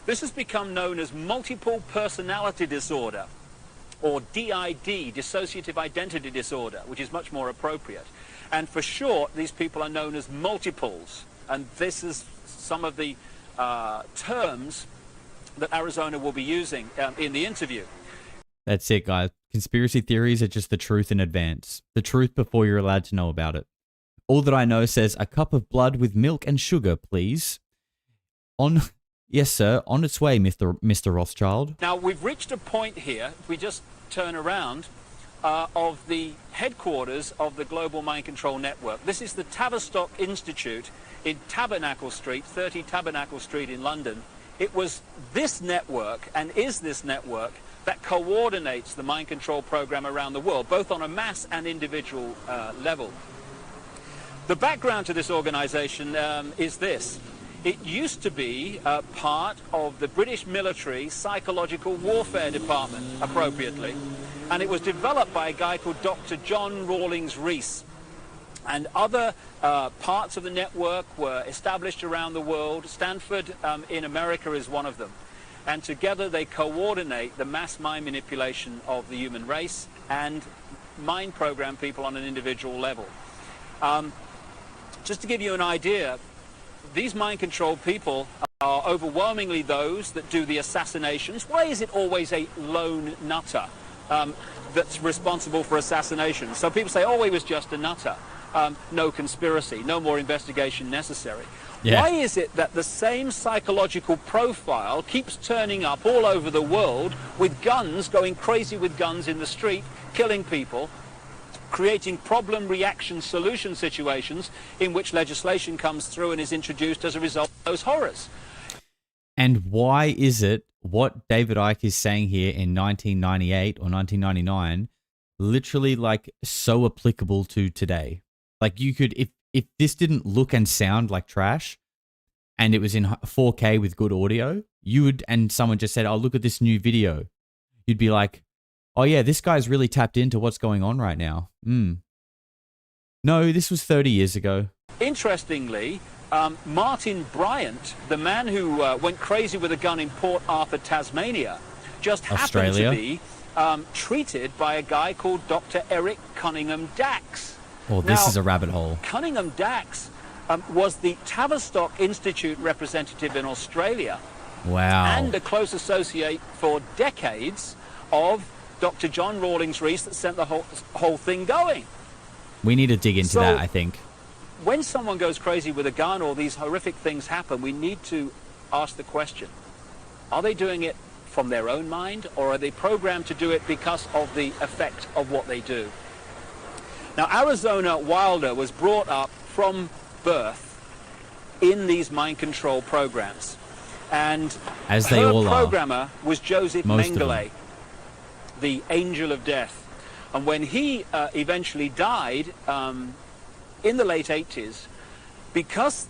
S4: This has become known as multiple personality disorder, or DID, dissociative identity disorder, which is much more appropriate. And for short, these people are known as multiples. And this is some of the terms that Arizona will be using in the interview.
S3: That's it, guys. Conspiracy theories are just the truth in advance. The truth before you're allowed to know about it. All That I Know says, a cup of blood with milk and sugar, please. Yes, sir. On its way, Mr. Rothschild.
S4: Now, we've reached a point here, if we just turn around, of the headquarters of the Global Mind Control Network. This is the Tavistock Institute in Tabernacle Street, 30 Tabernacle Street in London. It was this network, and is this network, that coordinates the mind control program around the world, both on a mass and individual level. The background to this organization is this. It used to be part of the British military psychological warfare department, appropriately, and it was developed by a guy called Dr. John Rawlings Rees. And other parts of the network were established around the world. Stanford in America is one of them. And together they coordinate the mass mind manipulation of the human race and mind program people on an individual level. Just to give you an idea, these mind control people are overwhelmingly those that do the assassinations. Why is it always a lone nutter that's responsible for assassination? So people say, oh, he was just a nutter. No conspiracy, no more investigation necessary. Yeah. Why is it that the same psychological profile keeps turning up all over the world with guns, going crazy with guns in the street, killing people, creating problem, reaction, solution situations in which legislation comes through and is introduced as a result of those horrors?
S3: And why is it what David Icke is saying here in 1998 or 1999 literally like so applicable to today? Like you could, if this didn't look and sound like trash and it was in 4K with good audio, you would, and someone just said, oh, look at this new video. You'd be like, oh yeah, this guy's really tapped into what's going on right now. No, this was 30 years ago.
S4: Interestingly, Martin Bryant, the man who went crazy with a gun in Port Arthur, Tasmania, just happened to be treated by a guy called Dr. Eric Cunningham Dax.
S3: Well, this is a rabbit hole.
S4: Cunningham Dax was the Tavistock Institute representative in Australia.
S3: Wow.
S4: And a close associate for decades of Dr. John Rawlings Rees that sent the whole thing going.
S3: We need to dig into that, I think.
S4: When someone goes crazy with a gun or these horrific things happen, we need to ask the question, are they doing it from their own mind, or are they programmed to do it because of the effect of what they do? Now, Arizona Wilder was brought up from birth in these mind control programs. And
S3: as they all
S4: programmer was Joseph Mengele, the angel of death. And when he eventually died in the late 80s, because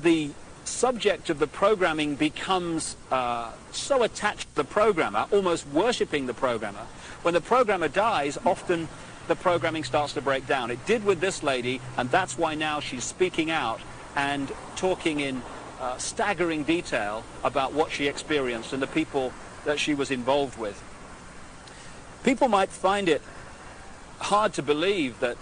S4: the subject of the programming becomes so attached to the programmer, almost worshipping the programmer, when the programmer dies, often the programming starts to break down. It did with this lady, and that's why now she's speaking out and talking in staggering detail about what she experienced and the people that she was involved with. People might find it hard to believe that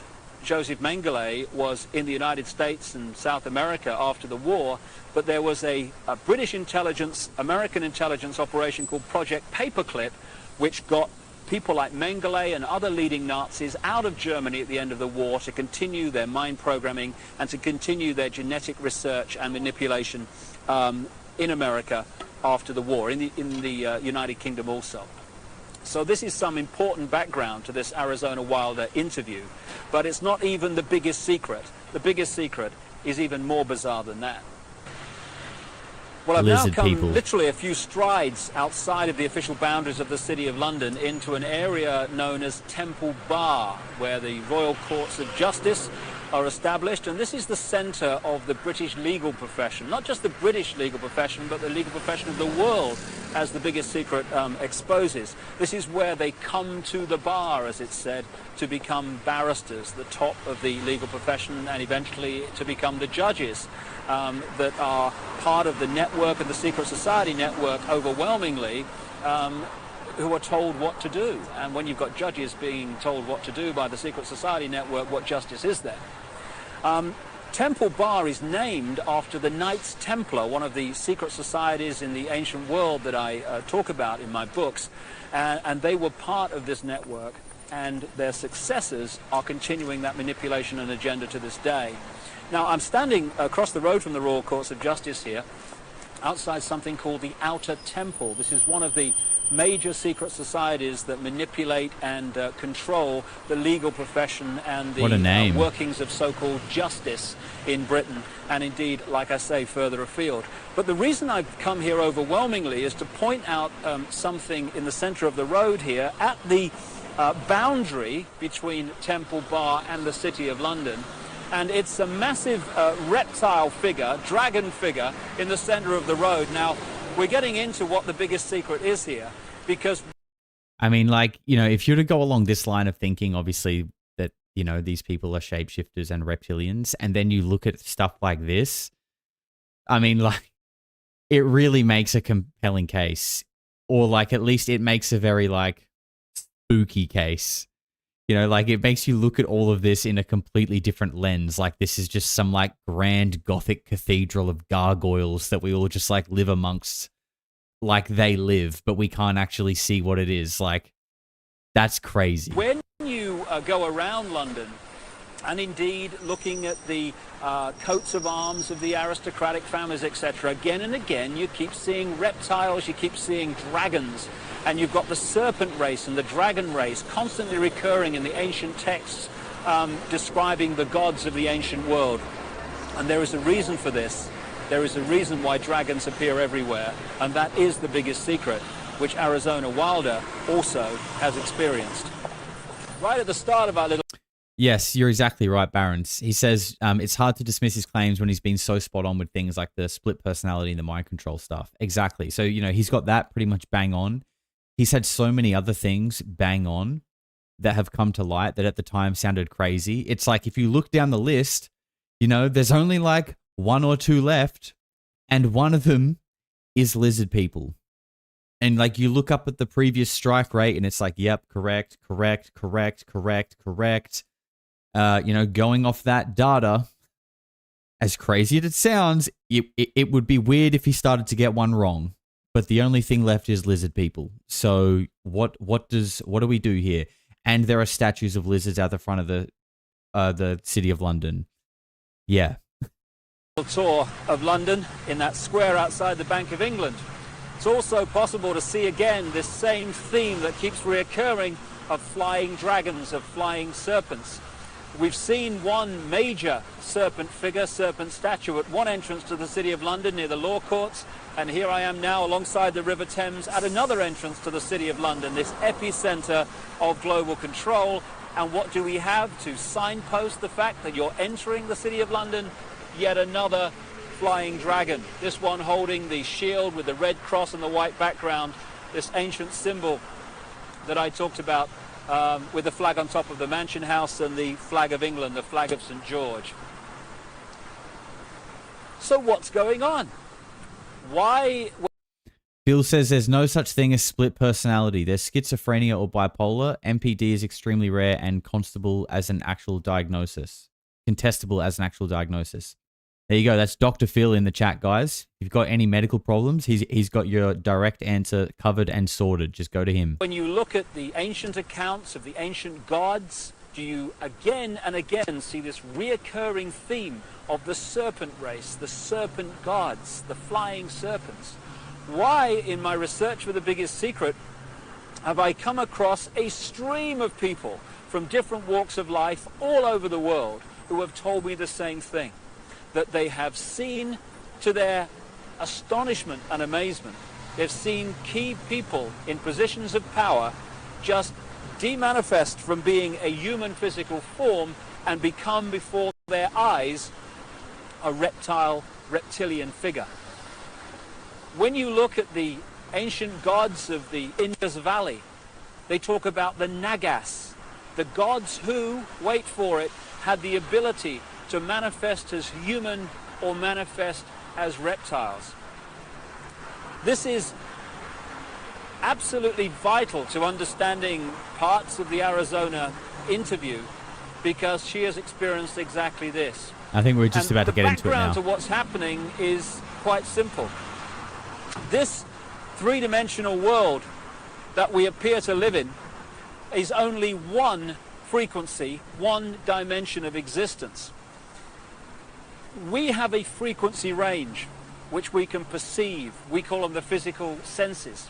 S4: Joseph Mengele was in the United States and South America after the war, but there was a British intelligence, American intelligence operation called Project Paperclip, which got people like Mengele and other leading Nazis out of Germany at the end of the war to continue their mind programming and to continue their genetic research and manipulation in America after the war, in the United Kingdom also. So this is some important background to this Arizona Wilder interview, but it's not even the biggest secret. The biggest secret is even more bizarre than that. Well, I've now come literally a few strides outside of the official boundaries of the City of London into an area known as Temple Bar, where the Royal Courts of Justice are established, and this is the centre of the British legal profession. Not just the British legal profession, but the legal profession of the world, as the biggest secret exposes. This is where they come to the bar, as it's said, to become barristers, the top of the legal profession, and eventually to become the judges that are part of the network of the secret society network, overwhelmingly, who are told what to do. And when you've got judges being told what to do by the secret society network, what justice is there? Temple Bar is named after the Knights Templar, one of the secret societies in the ancient world that I talk about in my books, and they were part of this network, and their successors are continuing that manipulation and agenda to this day. Now, I'm standing across the road from the Royal Courts of Justice here, outside something called the Outer Temple. This is one of the major secret societies that manipulate and control the legal profession and the workings of so-called justice in Britain, and indeed, like I say, further afield. But the reason I've come here overwhelmingly is to point out something in the centre of the road here at the boundary between Temple Bar and the City of London. And it's a massive reptile figure, dragon figure, in the centre of the road. Now, we're getting into what the biggest secret is here, because...
S3: I mean, like, you know, if you're to go along this line of thinking, obviously, that, you know, these people are shapeshifters and reptilians, and then you look at stuff like this, I mean, like, it really makes a compelling case. Or, like, at least it makes a very, like, spooky case. You know, like, it makes you look at all of this in a completely different lens. Like, this is just some, like, grand Gothic cathedral of gargoyles that we all just, like, live amongst like they live, but we can't actually see what it is. Like, that's crazy.
S4: When you go around London, and indeed looking at the coats of arms of the aristocratic families, etc., again and again, you keep seeing reptiles, you keep seeing dragons, and you've got the serpent race and the dragon race constantly recurring in the ancient texts describing the gods of the ancient world. And there is a reason for this. There is a reason why dragons appear everywhere, and that is the biggest secret, which Arizona Wilder also has experienced. Right at the start of our little...
S3: Yes, you're exactly right, Barons. He says it's hard to dismiss his claims when he's been so spot on with things like the split personality and the mind control stuff. Exactly. So, you know, he's got that pretty much bang on. He's had so many other things bang on that have come to light that at the time sounded crazy. It's like if you look down the list, you know, there's only like one or two left, and one of them is lizard people. And like you look up at the previous strike rate and it's like, yep, correct. You know, going off that data, as crazy as it sounds, it would be weird if he started to get one wrong. But the only thing left is lizard people. So what do we do here? And there are statues of lizards out the front of the City of London. Yeah.
S4: Tour of London in that square outside the Bank of England. It's also possible to see again this same theme that keeps reoccurring of flying dragons, of flying serpents. We've seen one major serpent figure, serpent statue at one entrance to the City of London near the Law Courts, and here I am now alongside the River Thames at another entrance to the City of London, this epicenter of global control. And what do we have to signpost the fact that you're entering the City of London? Yet another flying dragon, this one holding the shield with the red cross and the white background, this ancient symbol that I talked about with the flag on top of the Mansion House and the flag of England, the flag of St. George. So what's going on? Why?
S3: Bill says there's no such thing as split personality. There's schizophrenia or bipolar. MPD is extremely rare and contestable as an actual diagnosis. There you go. That's Dr. Phil in the chat, guys. If you've got any medical problems, he's got your direct answer covered and sorted. Just go to him.
S4: When you look at the ancient accounts of the ancient gods, do you again and again see this reoccurring theme of the serpent race, the serpent gods, the flying serpents? Why, in my research for The Biggest Secret, have I come across a stream of people from different walks of life all over the world who have told me the same thing? That they have seen, to their astonishment and amazement, they've seen key people in positions of power just demanifest from being a human physical form and become before their eyes a reptilian figure. When you look at the ancient gods of the Indus Valley, they talk about the Nagas, the gods who, wait for it, had the ability to manifest as human or manifest as reptiles. This is absolutely vital to understanding parts of the Arizona interview, because she has experienced exactly this.
S3: I think we're just about to get into it now.
S4: The background to what's happening is quite simple. This three-dimensional world that we appear to live in is only one frequency, one dimension of existence. We have a frequency range which we can perceive. We call them the physical senses.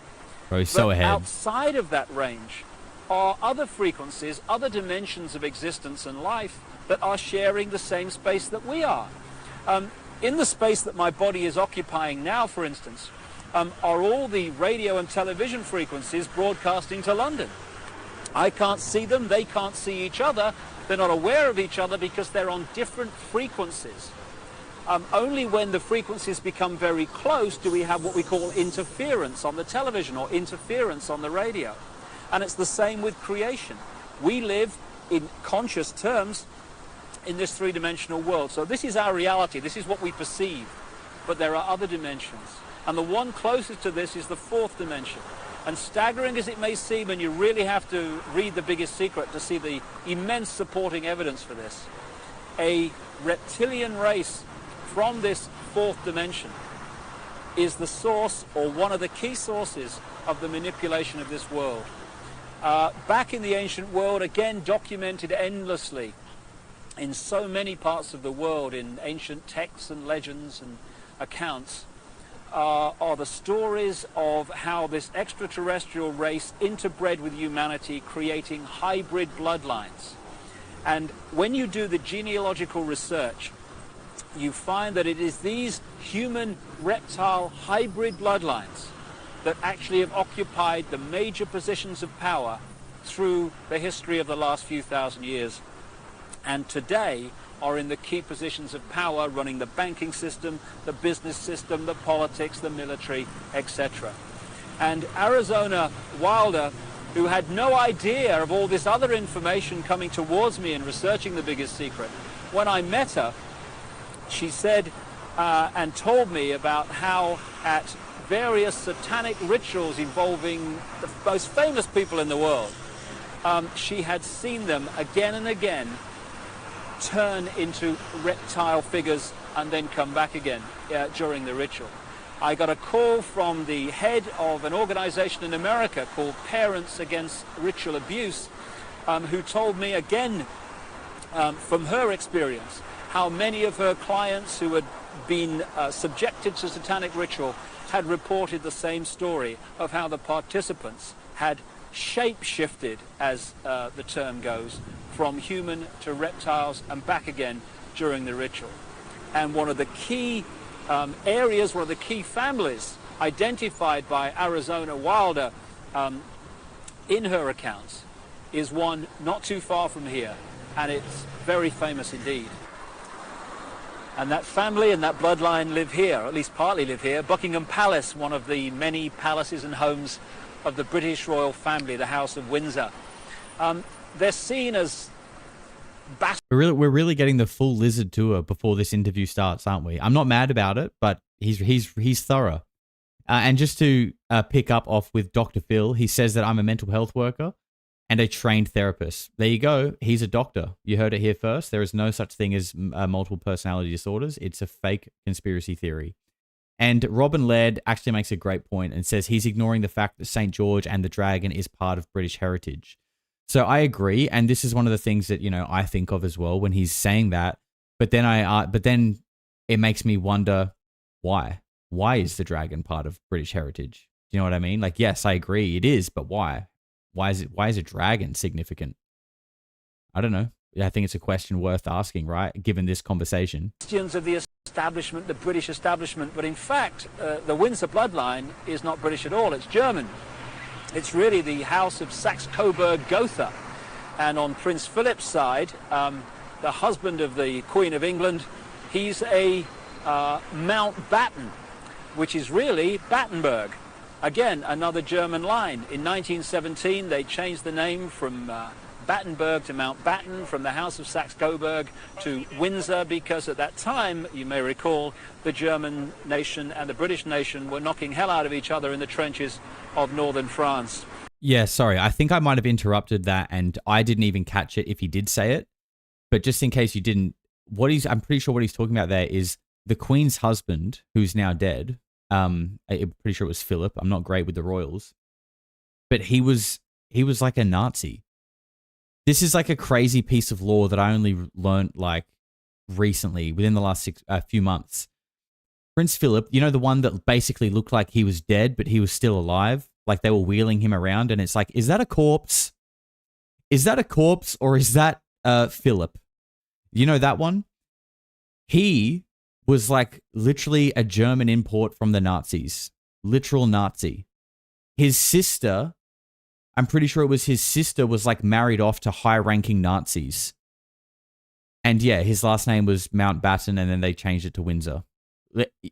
S3: Bro, so ahead.
S4: Outside of that range are other frequencies, other dimensions of existence and life that are sharing the same space that we are. In the space that my body is occupying now, for instance, are all the radio and television frequencies broadcasting to London. I can't see them, they can't see each other, they're not aware of each other because they're on different frequencies. Only when the frequencies become very close do we have what we call interference on the television or interference on the radio. And it's the same with creation. We live in conscious terms in this three-dimensional world. So this is our reality, this is what we perceive, but there are other dimensions. And the one closest to this is the fourth dimension. And staggering as it may seem, and you really have to read The Biggest Secret to see the immense supporting evidence for this, a reptilian race from this fourth dimension is the source, or one of the key sources, of the manipulation of this world. Back in the ancient world, again documented endlessly in so many parts of the world, in ancient texts and legends and accounts, are the stories of how this extraterrestrial race interbred with humanity, creating hybrid bloodlines. And when you do the genealogical research, you find that it is these human-reptile hybrid bloodlines that actually have occupied the major positions of power through the history of the last few thousand years, and today are in the key positions of power, running the banking system, the business system, the politics, the military, etc. And Arizona Wilder, who had no idea of all this other information coming towards me in researching The Biggest Secret, when I met her, she said and told me about how at various satanic rituals involving the most famous people in the world, she had seen them again and again turn into reptile figures and then come back again during the ritual. I got a call from the head of an organization in America called Parents Against Ritual Abuse, who told me again from her experience how many of her clients who had been subjected to satanic ritual had reported the same story of how the participants had shape-shifted, as the term goes, from human to reptiles and back again during the ritual. And one of the key areas, one of the key families identified by Arizona Wilder in her accounts is one not too far from here, and it's very famous indeed. And that family and that bloodline live here, or at least partly live here. Buckingham Palace, one of the many palaces and homes of the British royal family, the House of Windsor. They're seen as
S3: We're really getting the full lizard tour before this interview starts, aren't we? I'm not mad about it, but he's thorough. And just to pick up off with Dr. Phil, he says that I'm a mental health worker and a trained therapist. There you go. He's a doctor. You heard it here first. There is no such thing as multiple personality disorders. It's a fake conspiracy theory. And Robin Laird actually makes a great point and says he's ignoring the fact that St. George and the Dragon is part of British heritage. So I agree, and this is one of the things that, you know, I think of as well when he's saying that. But then it makes me wonder why. Why is the dragon part of British heritage? Do you know what I mean? Like, yes, I agree, it is, but why? Why is a dragon significant? I don't know. I think it's a question worth asking, right? Given this conversation.
S4: Questions of the establishment, the British establishment, but in fact, the Windsor bloodline is not British at all. It's German. It's really the House of Saxe-Coburg-Gotha. And on Prince Philip's side, the husband of the Queen of England, he's a Mountbatten, which is really Battenberg. Again, another German line. In 1917, they changed the name from Battenberg to Mountbatten, from the House of Saxe-Coburg to Windsor, because at that time, you may recall, the German nation and the British nation were knocking hell out of each other in the trenches of northern France.
S3: Yeah, sorry. I think I might have interrupted that and I didn't even catch it if he did say it. But just in case you didn't, I'm pretty sure what he's talking about there is the Queen's husband, who's now dead. I'm pretty sure it was Philip. I'm not great with the royals. But he was like a Nazi. This is like a crazy piece of law that I only learned like recently, within the last few months. Prince Philip, you know, the one that basically looked like he was dead, but he was still alive. Like they were wheeling him around and it's like, is that a corpse? Is that a corpse or is that Philip? You know that one? He was like literally a German import from the Nazis. Literal Nazi. His sister, I'm pretty sure it was his sister, was like married off to high-ranking Nazis. And yeah, his last name was Mountbatten and then they changed it to Windsor.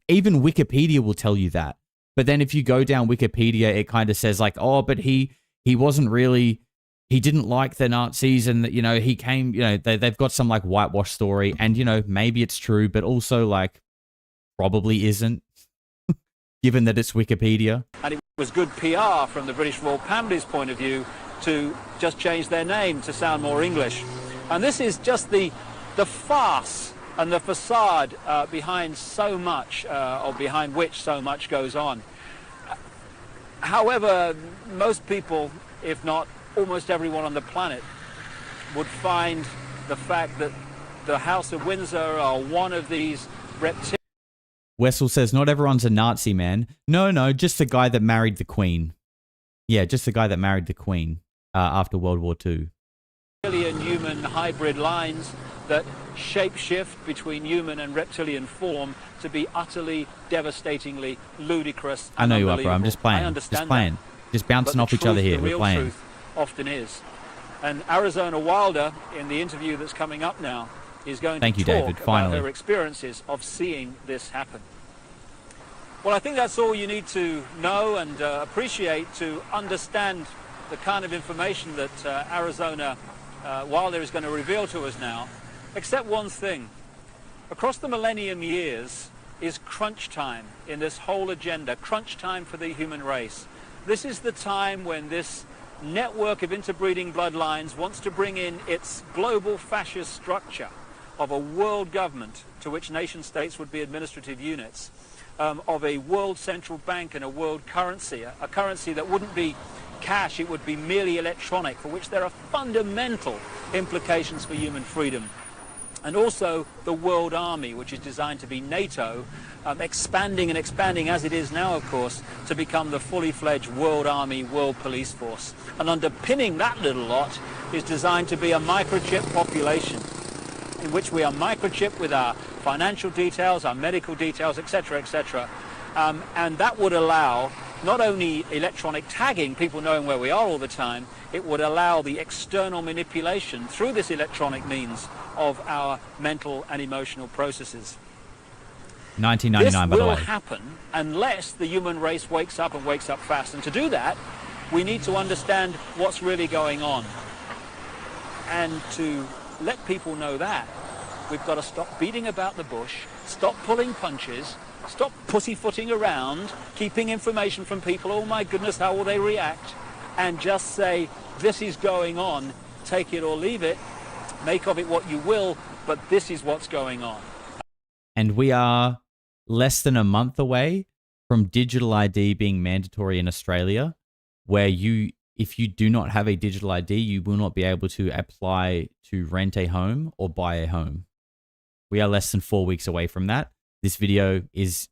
S3: Even Wikipedia will tell you that. But then if you go down Wikipedia, it kind of says like, oh, but he wasn't really, he didn't like the Nazis and, you know, he came, you know, they've got some like whitewash story and, you know, maybe it's true, but also like probably isn't, given that it's Wikipedia.
S4: And it was good PR from the British royal family's point of view to just change their name to sound more English. And this is just the farce and the facade behind so much, or behind which so much goes on. However, most people, if not almost everyone on the planet, would find the fact that the House of Windsor are one of these reptilians.
S3: Wessel says, not everyone's a Nazi, man. No, just the guy that married the Queen. Yeah, just the guy that married the Queen after World War II.
S4: Human hybrid lines that shapeshift between human and reptilian form to be utterly, devastatingly ludicrous.
S3: I know you are, bro. I'm just playing.
S4: I understand
S3: just playing.
S4: That.
S3: Just bouncing off each other here. We're playing.
S4: The real truth often is. And Arizona Wilder, in the interview that's coming up now, is going to talk
S3: David. Finally.
S4: about her experiences of seeing this happen. Well, I think that's all you need to know and appreciate to understand the kind of information that Arizona Wilder is going to reveal to us now, except one thing. Across the millennium years is crunch time in this whole agenda, crunch time for the human race. This is the time when this network of interbreeding bloodlines wants to bring in its global fascist structure of a world government to which nation states would be administrative units, of a world central bank and a world currency, a currency that wouldn't be cash, it would be merely electronic, for which there are fundamental implications for human freedom. And also the world army, which is designed to be NATO, expanding and expanding as it is now, of course, to become the fully fledged world army, world police force. And underpinning that little lot is designed to be a microchip population, in which we are microchipped with our financial details, our medical details, etc., etc. And that would allow not only electronic tagging, people knowing where we are all the time, it would allow the external manipulation through this electronic means of our mental and emotional processes.
S3: 1999, by the way.
S4: This will happen unless the human race wakes up and wakes up fast. And to do that, we need to understand what's really going on. And to let people know that, we've got to stop beating about the bush, stop pulling punches, stop pussyfooting around, keeping information from people, oh my goodness, how will they react, and just say, this is going on, take it or leave it, make of it what you will, but this is what's going on.
S3: And we are less than a month away from digital ID being mandatory in Australia, where if you do not have a digital ID, you will not be able to apply to rent a home or buy a home. We are less than 4 weeks away from that. This video is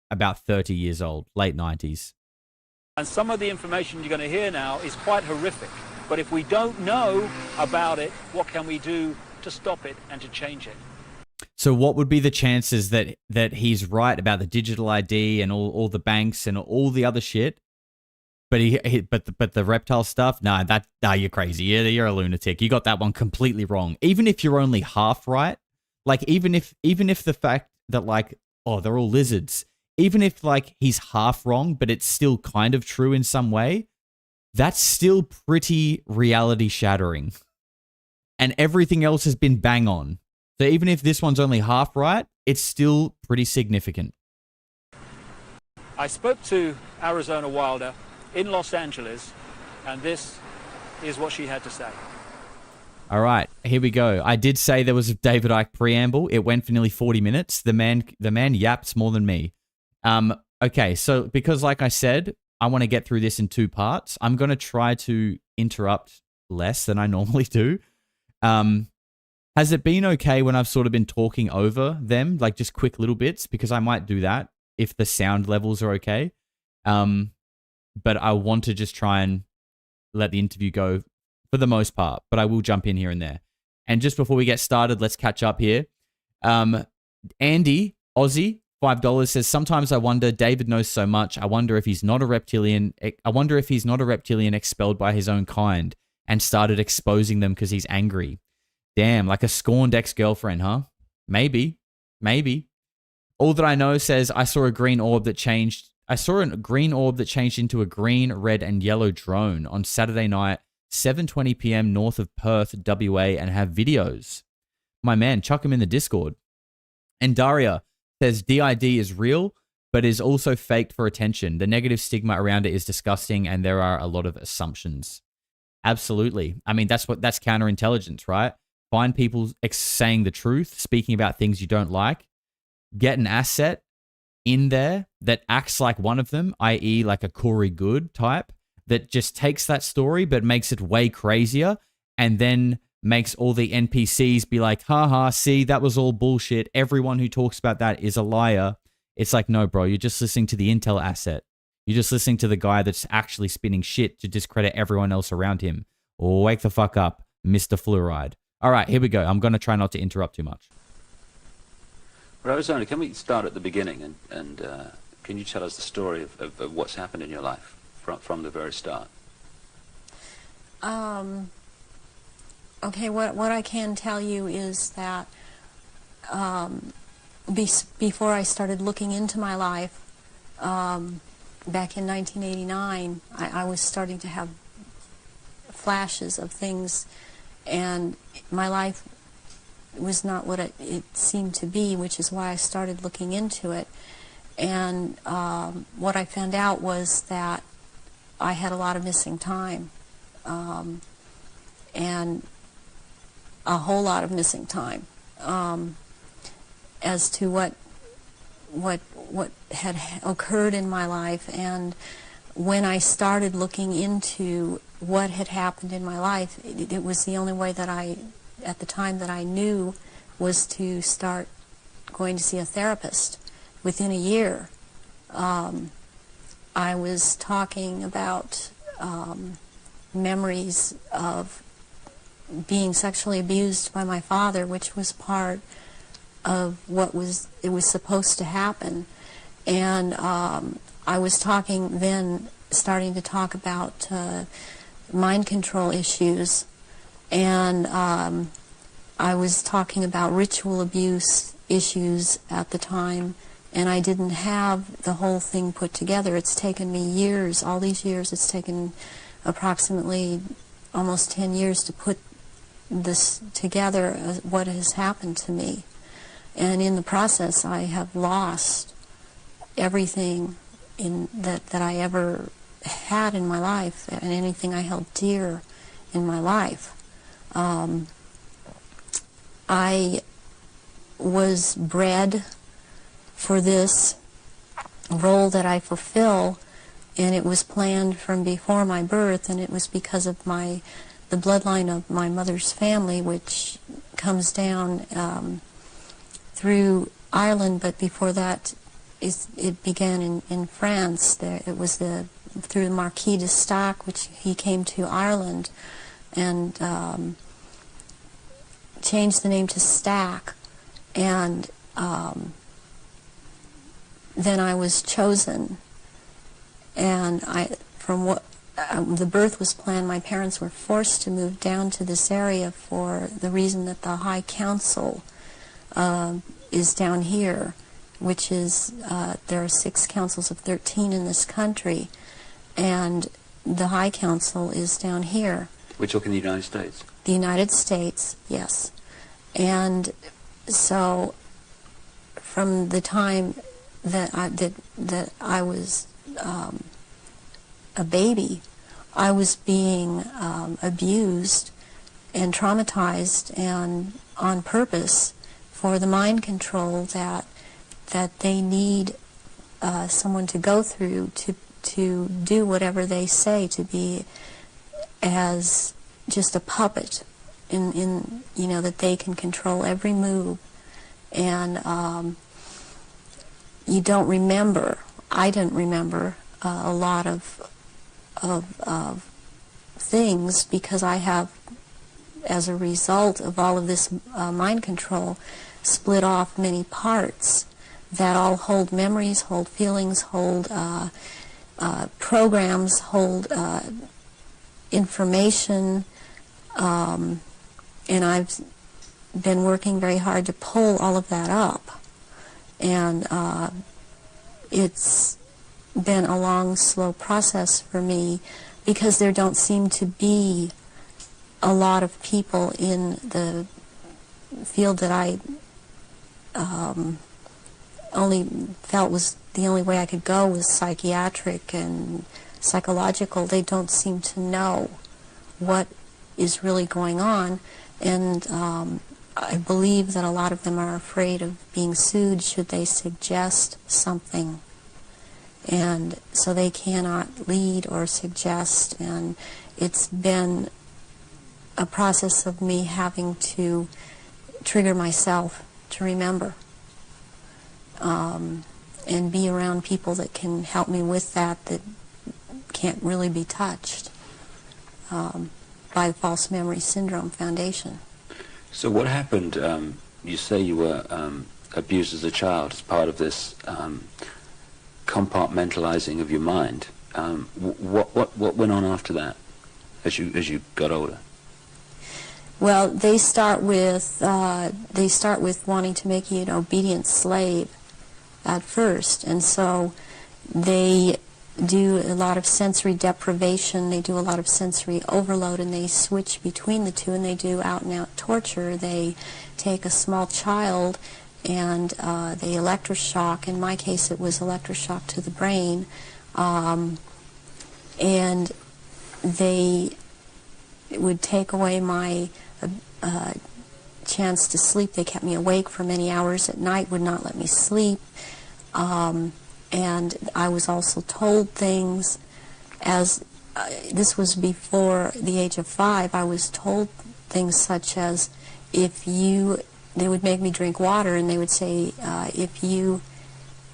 S3: about 30 years old, late 90s.
S4: And some of the information you're going to hear now is quite horrific. But if we don't know about it, what can we do to stop it and to change it?
S3: So what would be the chances that he's right about the digital ID and all the banks and all the other shit, but but the reptile stuff? Nah, you're crazy. You're a lunatic. You got that one completely wrong. Even if you're only half right, like even if the fact that like, oh, they're all lizards, even if like he's half wrong, but it's still kind of true in some way, that's still pretty reality shattering. And everything else has been bang on. So even if this one's only half right, it's still pretty significant.
S4: I spoke to Arizona Wilder in Los Angeles, and this is what she had to say.
S3: All right, here we go. I did say there was a David Icke preamble. It went for nearly 40 minutes. The man yaps more than me. Okay, so because like I said, I want to get through this in 2 parts. I'm going to try to interrupt less than I normally do. Has it been okay when I've sort of been talking over them, like just quick little bits? Because I might do that if the sound levels are okay. But I want to just try and let the interview go for the most part, but I will jump in here and there. And just before we get started, let's catch up here. Andy, Aussie, $5 says, sometimes I wonder, David knows so much. I wonder if he's not a reptilian. I wonder if he's not a reptilian expelled by his own kind and started exposing them because he's angry. Damn, like a scorned ex-girlfriend, huh? Maybe. All that I know says I saw a green orb that changed. I saw a green orb that changed into a green, red, and yellow drone on Saturday night, 7:20 p.m. north of Perth, WA, and have videos. My man, chuck him in the Discord. And Daria says DID is real, but is also faked for attention. The negative stigma around it is disgusting, and there are a lot of assumptions. Absolutely. I mean, that's counterintelligence, right? Find people saying the truth, speaking about things you don't like. Get an asset in there that acts like one of them, i.e. like a Corey Good type, that just takes that story but makes it way crazier and then makes all the NPCs be like, haha, see, that was all bullshit. Everyone who talks about that is a liar. It's like, no, bro, you're just listening to the intel asset. You're just listening to the guy that's actually spinning shit to discredit everyone else around him. Wake the fuck up, Mr. Fluoride. All right, here we go. I'm going to try not to interrupt too much.
S5: Well, Arizona, can we start at the beginning and can you tell us the story of what's happened in your life from the very start?
S6: Okay, what I can tell you is that before I started looking into my life, back in 1989, I was starting to have flashes of things, and my life was not what it seemed to be, which is why I started looking into it. And what I found out was that I had a lot of missing time, and a whole lot of missing time as to what had occurred in my life. And when I started looking into what had happened in my life, it was the only way that at the time that I knew, was to start going to see a therapist. Within a year, I was talking about memories of being sexually abused by my father, which was part of what was supposed to happen. And I was talking then, starting to talk about mind control issues, and I was talking about ritual abuse issues at the time, and I didn't have the whole thing put together. It's taken me years, all these years, it's taken approximately almost 10 years to put this together, what has happened to me. And in the process, I have lost everything that I ever had in my life, and anything I held dear in my life. I was bred for this role that I fulfill, and it was planned from before my birth, and it was because of the bloodline of my mother's family, which comes down through Ireland, but before that it began in France. It was through the Marquis de Stac, which he came to Ireland and changed the name to Stack, and then I was chosen, and the birth was planned. My parents were forced to move down to this area for the reason that the High Council is down here, which is, there are 6 councils of 13 in this country, and the High Council is down here.
S5: We're talking the United States?
S6: The United States, yes. And so from the time that I was a baby, I was being abused and traumatized, and on purpose, for the mind control that they need someone to go through to do whatever they say, to be as just a puppet in that they can control every move. And you don't remember, I didn't remember a lot of things, because I have, as a result of all of this mind control, split off many parts that all hold memories, hold feelings, hold programs, hold information, and I've been working very hard to pull all of that up, and it's been a long, slow process for me, because there don't seem to be a lot of people in the field that I only felt was the only way I could go was psychiatric and psychological. They don't seem to know what is really going on, and I believe that a lot of them are afraid of being sued should they suggest something, and so they cannot lead or suggest, and it's been a process of me having to trigger myself to remember, and be around people that can help me with that can't really be touched by the False Memory Syndrome Foundation.
S5: So what happened? You say you were abused as a child as part of this compartmentalizing of your mind. What went on after that, as you got older?
S6: Well, they start with wanting to make you an obedient slave at first, and so they do a lot of sensory deprivation, they do a lot of sensory overload, and they switch between the two, and they do out-and-out torture. They take a small child and they electroshock. In my case, it was electroshock to the brain, and they would take away my chance to sleep. They kept me awake for many hours at night, would not let me sleep. And I was also told things, as this was before the age of 5, I was told things such as, they would make me drink water, and they would say, if you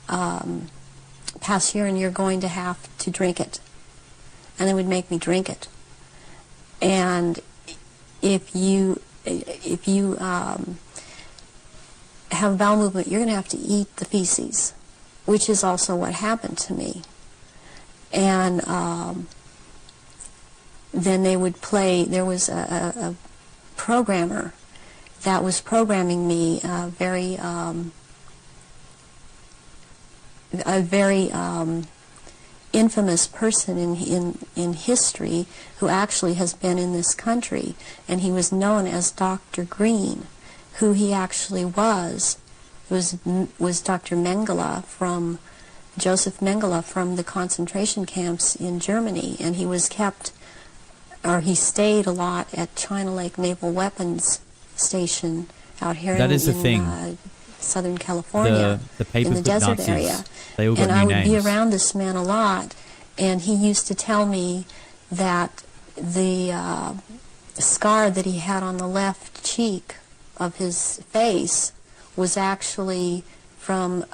S6: pass urine, you're going to have to drink it. And they would make me drink it. And if you have bowel movement, you're going to have to eat the feces, which is also what happened to me. And then they would play, there was a programmer that was programming me a very infamous person in history who actually has been in this country, and he was known as Dr. Green. Who he actually was Dr. Mengele from Joseph Mengele from the concentration camps in Germany, and he was kept, or he stayed a lot at China Lake Naval Weapons Station out here in Southern California,
S3: the papers
S6: in the desert
S3: Nazis,
S6: area.
S3: they all got
S6: and I
S3: new
S6: would be
S3: names.
S6: around this man a lot, and he used to tell me that the scar that he had on the left cheek of his face was actually from,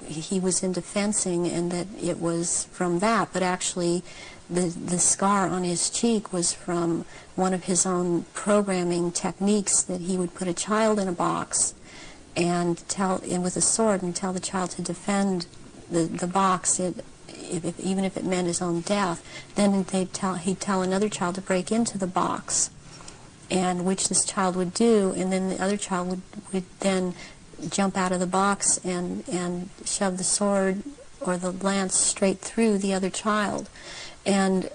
S6: he was into fencing, and that it was from that, but actually the scar on his cheek was from one of his own programming techniques, that he would put a child in a box and with a sword and tell the child to defend the box, even if it meant his own death. Then he'd tell another child to break into the box, and which this child would do, and then the other child would then jump out of the box and shove the sword or the lance straight through the other child. And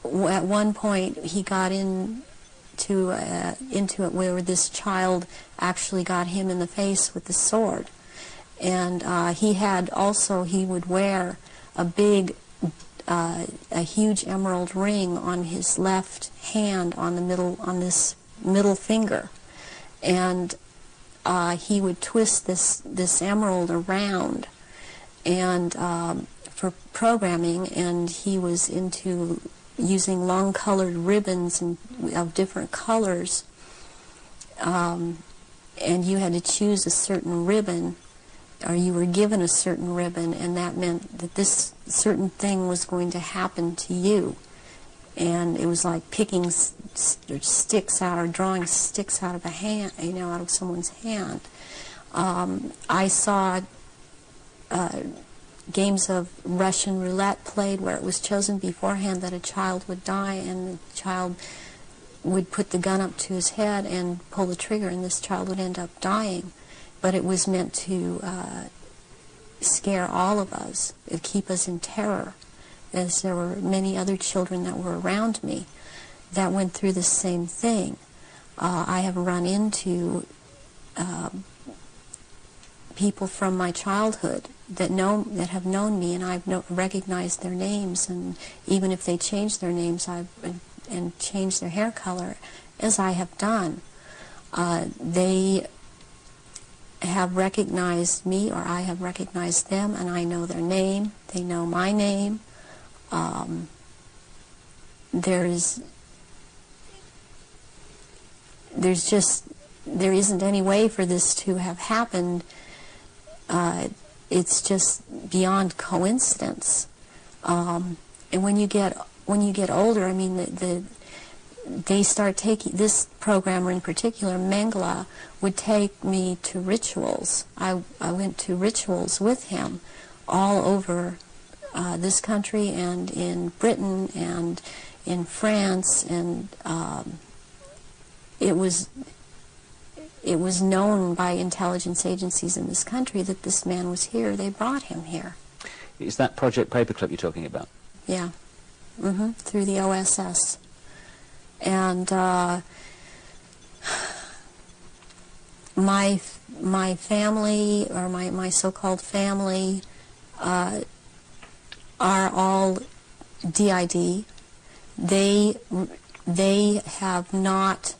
S6: at one point he got into it where this child actually got him in the face with the sword. And he would wear a huge emerald ring on his left hand on this middle finger, and he would twist this emerald around and for programming, and he was into using long colored ribbons of different colors, and you had to choose a certain ribbon, or you were given a certain ribbon, and that meant that this certain thing was going to happen to you. And it was like picking sticks out, or drawing sticks out of a hand, out of someone's hand. I saw games of Russian roulette played where it was chosen beforehand that a child would die, and the child would put the gun up to his head and pull the trigger, and this child would end up dying. But it was meant to scare all of us, keep us in terror, as there were many other children that were around me that went through the same thing. I have run into people from my childhood that have known me, and I've recognized their names, and even if they change their names and change their hair color, as I have done, they have recognized me, or I have recognized them, and I know their name, they know my name. There isn't any way for this to have happened. It's just beyond coincidence. And when you get older, I mean, they start taking, this programmer in particular, Mengele, would take me to rituals. I went to rituals with him all over this country, and in Britain, and in France, and it was known by intelligence agencies in this country that this man was here. They brought him here.
S5: Is that Project Paperclip you're talking about?
S6: Yeah. Through the OSS. And my family, or my so-called family, are all DID. They have not.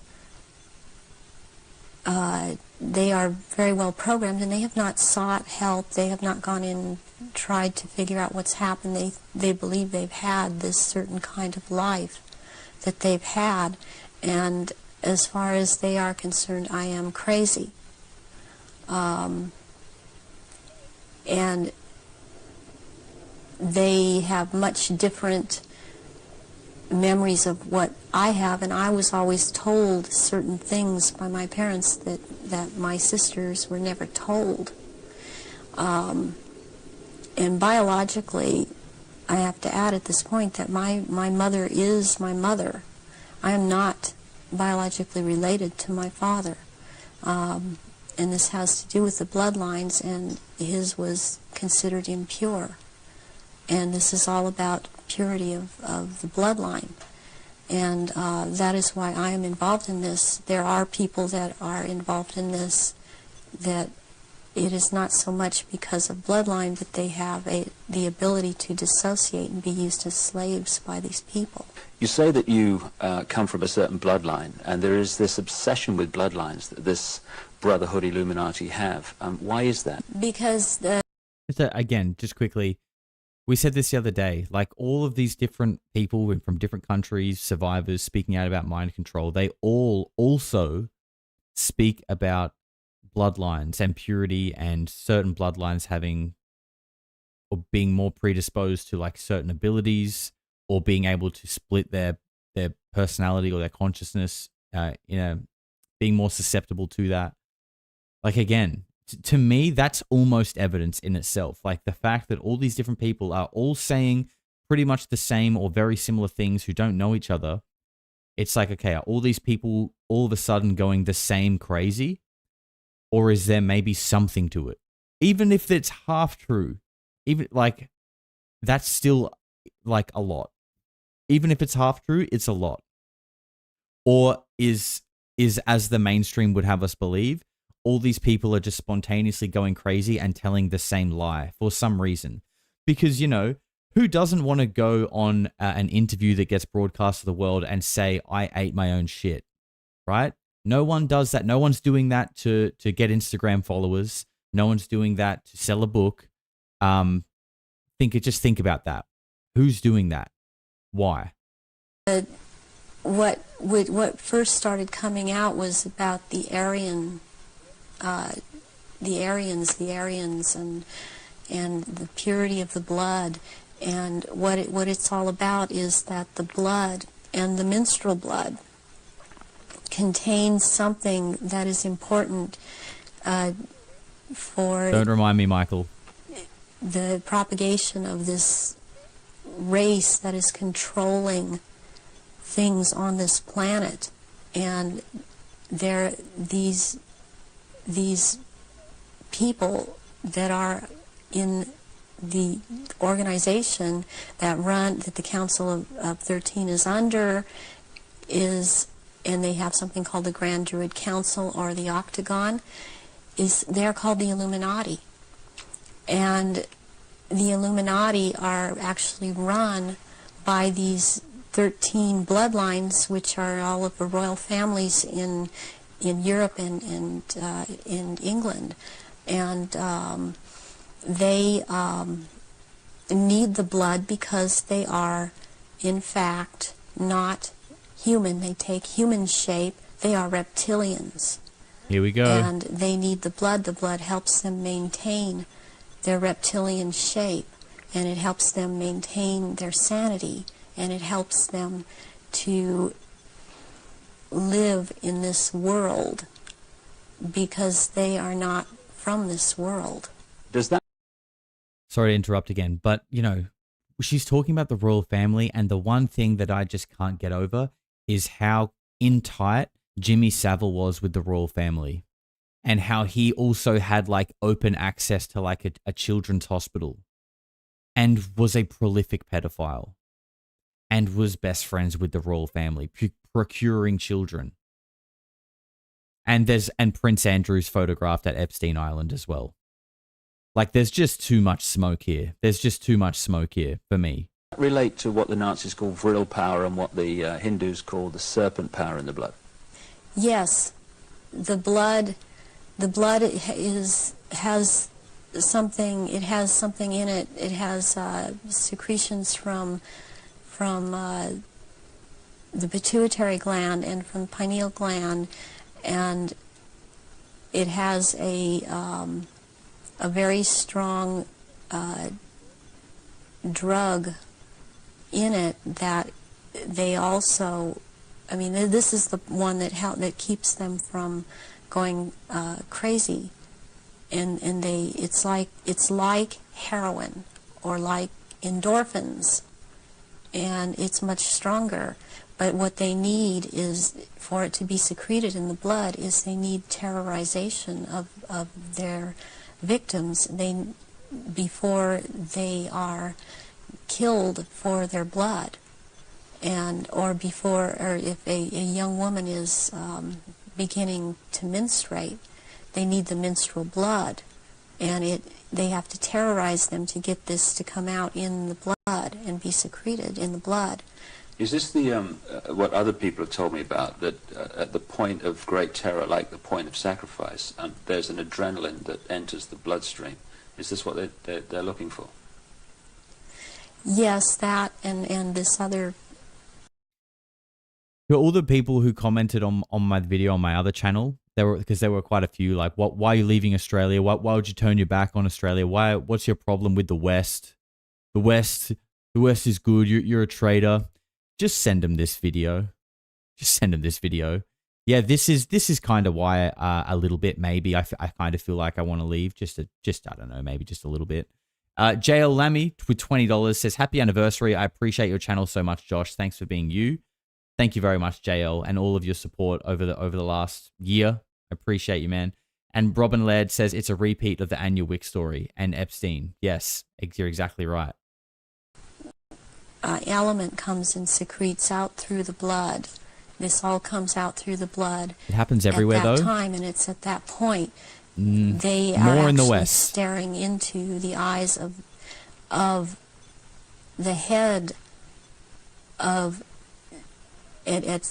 S6: They are very well programmed, and they have not sought help. They have not gone in and tried to figure out what's happened. They believe they've had this certain kind of life that they've had, and as far as they are concerned, I am crazy. And they have much different memories of what I have, and I was always told certain things by my parents that my sisters were never told. And biologically, I have to add at this point that my mother is my mother. I am not biologically related to my father. And this has to do with the bloodlines, and his was considered impure. And this is all about purity of the bloodline. And that is why I am involved in this. There are people that are involved in this that it is not so much because of bloodline, but they have the ability to dissociate and be used as slaves by these people.
S5: You say that you come from a certain bloodline, and there is this obsession with bloodlines that this Brotherhood Illuminati have. Why is that?
S6: Because
S3: Again, just quickly, we said this the other day, like all of these different people from different countries, survivors speaking out about mind control, they all also speak about bloodlines and purity and certain bloodlines having or being more predisposed to like certain abilities or being able to split their personality or their consciousness, being more susceptible to that. Like again, to me, that's almost evidence in itself. Like the fact that all these different people are all saying pretty much the same or very similar things who don't know each other. It's like, okay, are all these people all of a sudden going the same crazy? Or is there maybe something to it? Even if it's half true, even like that's still like a lot. Even if it's half true, it's a lot. Or is as the mainstream would have us believe, all these people are just spontaneously going crazy and telling the same lie for some reason. Because, who doesn't want to go on an interview that gets broadcast to the world and say, I ate my own shit, right? No one does that. No one's doing that to get Instagram followers. No one's doing that to sell a book. Just think about that. Who's doing that? Why?
S6: What first started coming out was about the Aryans, and the purity of the blood, and what it's all about is that the blood and the menstrual blood contains something that is important for.
S3: Don't remind me, Michael.
S6: The propagation of this race that is controlling things on this planet, and these people that are in the organization that the Council of 13 is under and they have something called the Grand Druid Council or the Octagon, they're called the Illuminati. And the Illuminati are actually run by these 13 bloodlines, which are all of the royal families in Europe and in England. And they need the blood because they are, in fact, not human. They take human shape. They are reptilians.
S3: Here we go.
S6: And they need the blood. The blood helps them maintain their reptilian shape, and it helps them maintain their sanity, and it helps them to live in this world because they are not from this world.
S5: Does that...
S3: Sorry to interrupt again, but, she's talking about the royal family, and the one thing that I just can't get over is how in tight Jimmy Savile was with the royal family, and how he also had like open access to like a children's hospital and was a prolific pedophile and was best friends with the royal family, procuring children. And Prince Andrew's photographed at Epstein Island as well. Like, there's just too much smoke here. There's just too much smoke here for me.
S5: Relate to what the Nazis call vril power and what the Hindus call the serpent power in the blood?
S6: Yes, the blood has something. It has something in it. It has secretions from the pituitary gland and from the pineal gland, and it has a very strong drug in it that they also. I mean, this is the one that keeps them from going crazy, and it's like heroin or like endorphins, and it's much stronger. But what they need is, for it to be secreted in the blood, is they need terrorization of their victims. Before they are killed for their blood, and or if a young woman is beginning to menstruate, they need the menstrual blood, and they have to terrorize them to get this to come out in the blood and be secreted in the blood.
S5: Is this the what other people have told me about, that at the point of great terror, like the point of sacrifice, there's an adrenaline that enters the bloodstream? Is this what they're looking for?
S6: Yes, that and this other.
S3: To all the people who commented on my video on my other channel, because there were quite a few, like, why are you leaving Australia? Why would you turn your back on Australia? What's your problem with the West? The West is good. You're a traitor. Just send them this video. Just send them this video. Yeah, this is kind of why a little bit, maybe I kind of feel like I want to leave. Just I don't know, maybe just a little bit. JL Lammy with $20 says, happy anniversary. I appreciate your channel so much, Josh. Thanks for being you. Thank you very much, JL, and all of your support over the last year. I appreciate you, man. And Robin Laird says it's a repeat of the Anya Wick story and Epstein. Yes, you're exactly right.
S6: Element comes and secretes out through the blood. This all comes out through the blood.
S3: It happens everywhere,
S6: at that
S3: though.
S6: Time, and it's at that point they
S3: more
S6: are
S3: in the
S6: actually
S3: West.
S6: staring into the eyes of the head of at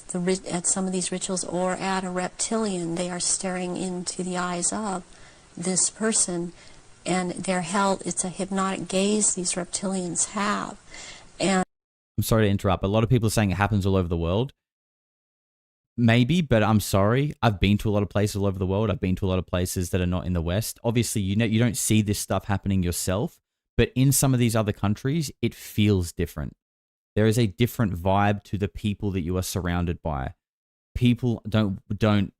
S6: some of these rituals, or at a reptilian. They are staring into the eyes of this person, and they're held. It's a hypnotic gaze these reptilians have. And
S3: I'm sorry to interrupt. A lot of people are saying it happens all over the world. Maybe, but I'm sorry. I've been to a lot of places all over the world. I've been to a lot of places that are not in the West. Obviously, you don't see this stuff happening yourself, but in some of these other countries, it feels different. There is a different vibe to the people that you are surrounded by. People don't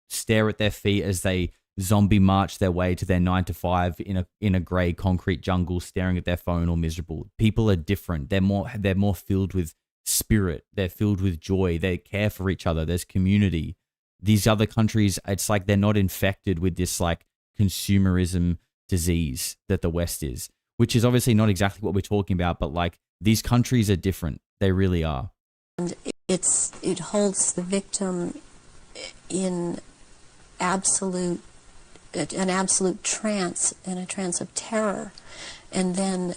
S3: stare at their feet as they zombie march their way to their 9 to 5 in a grey concrete jungle, staring at their phone or miserable. People are different. They're more filled with spirit. They're filled with joy. They care for each other. There's community. These other countries, it's like they're not infected with this like consumerism disease that the West is, which is obviously not exactly what we're talking about, but like these countries are different. They really are.
S6: And it holds the victim in an absolute trance, in a trance of terror, and then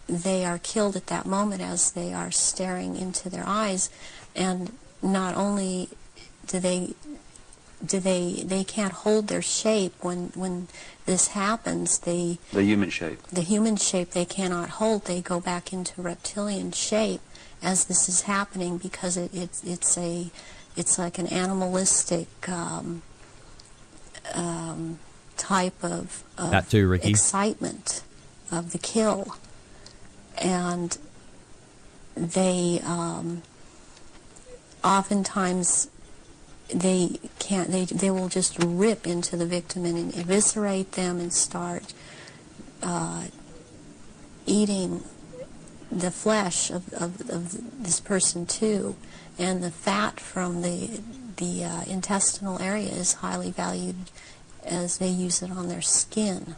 S6: they are killed at that moment as they are staring into their eyes. And not only do they can't hold their shape when this happens. The human shape they cannot hold. They go back into reptilian shape as this is happening, because it's like an animalistic type of
S3: that too, Ricky.
S6: Excitement of the kill. And they oftentimes they will just rip into the victim and eviscerate them and start eating the flesh of this person too. And the fat from the intestinal area is highly valued, as they use it on their skin.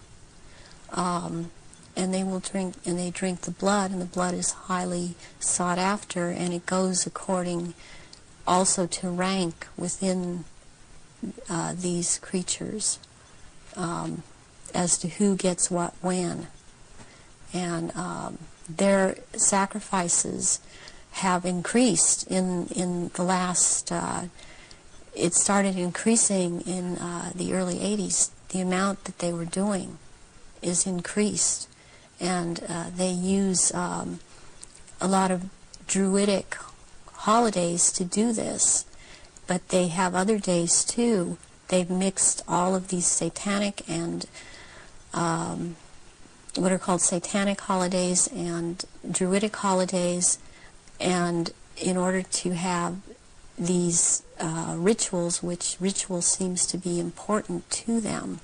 S6: And they drink the blood, and the blood is highly sought after, and it goes according also to rank within these creatures, as to who gets what when. And their sacrifices have increased in the last, it started increasing in the early 80s. The amount that they were doing is increased. And they use a lot of druidic holidays to do this, but they have other days too. They've mixed all of these satanic and what are called satanic holidays and druidic holidays, and in order to have these rituals, which ritual seems to be important to them,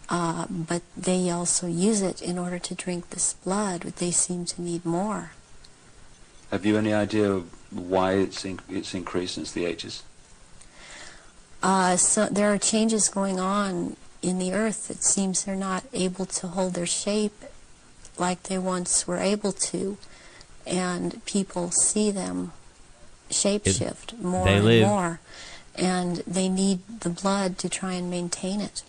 S6: but they also use it in order to drink this blood. They seem to need more.
S5: Have you any idea why it's increased since the 80s?
S6: So there are changes going on in the earth. It seems they're not able to hold their shape like they once were able to, and people see them shapeshift more
S3: they
S6: and
S3: live.
S6: more, and they need the blood to try and maintain it.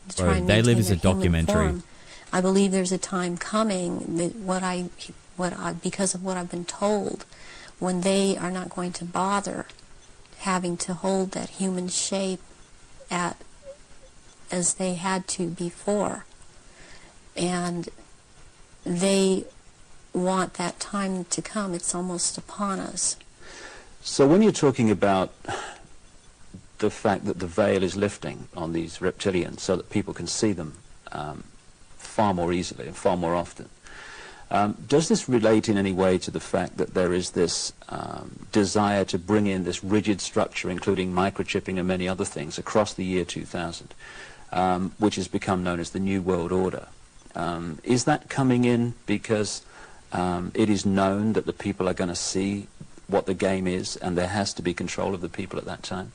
S6: To try
S3: Bro,
S6: and
S3: They Live
S6: maintain
S3: is a
S6: their human
S3: documentary.
S6: form. I believe there's a time coming that because of what I've been told, when they are not going to bother having to hold that human shape as they had to before, and they want that time to come. It's almost upon us.
S5: So when you're talking about the fact that the veil is lifting on these reptilians so that people can see them far more easily and far more often, does this relate in any way to the fact that there is this desire to bring in this rigid structure, including microchipping and many other things, across the year 2000, which has become known as the New World Order? Is that coming in because it is known that the people are going to see what the game is, and there has to be control of the people at that time?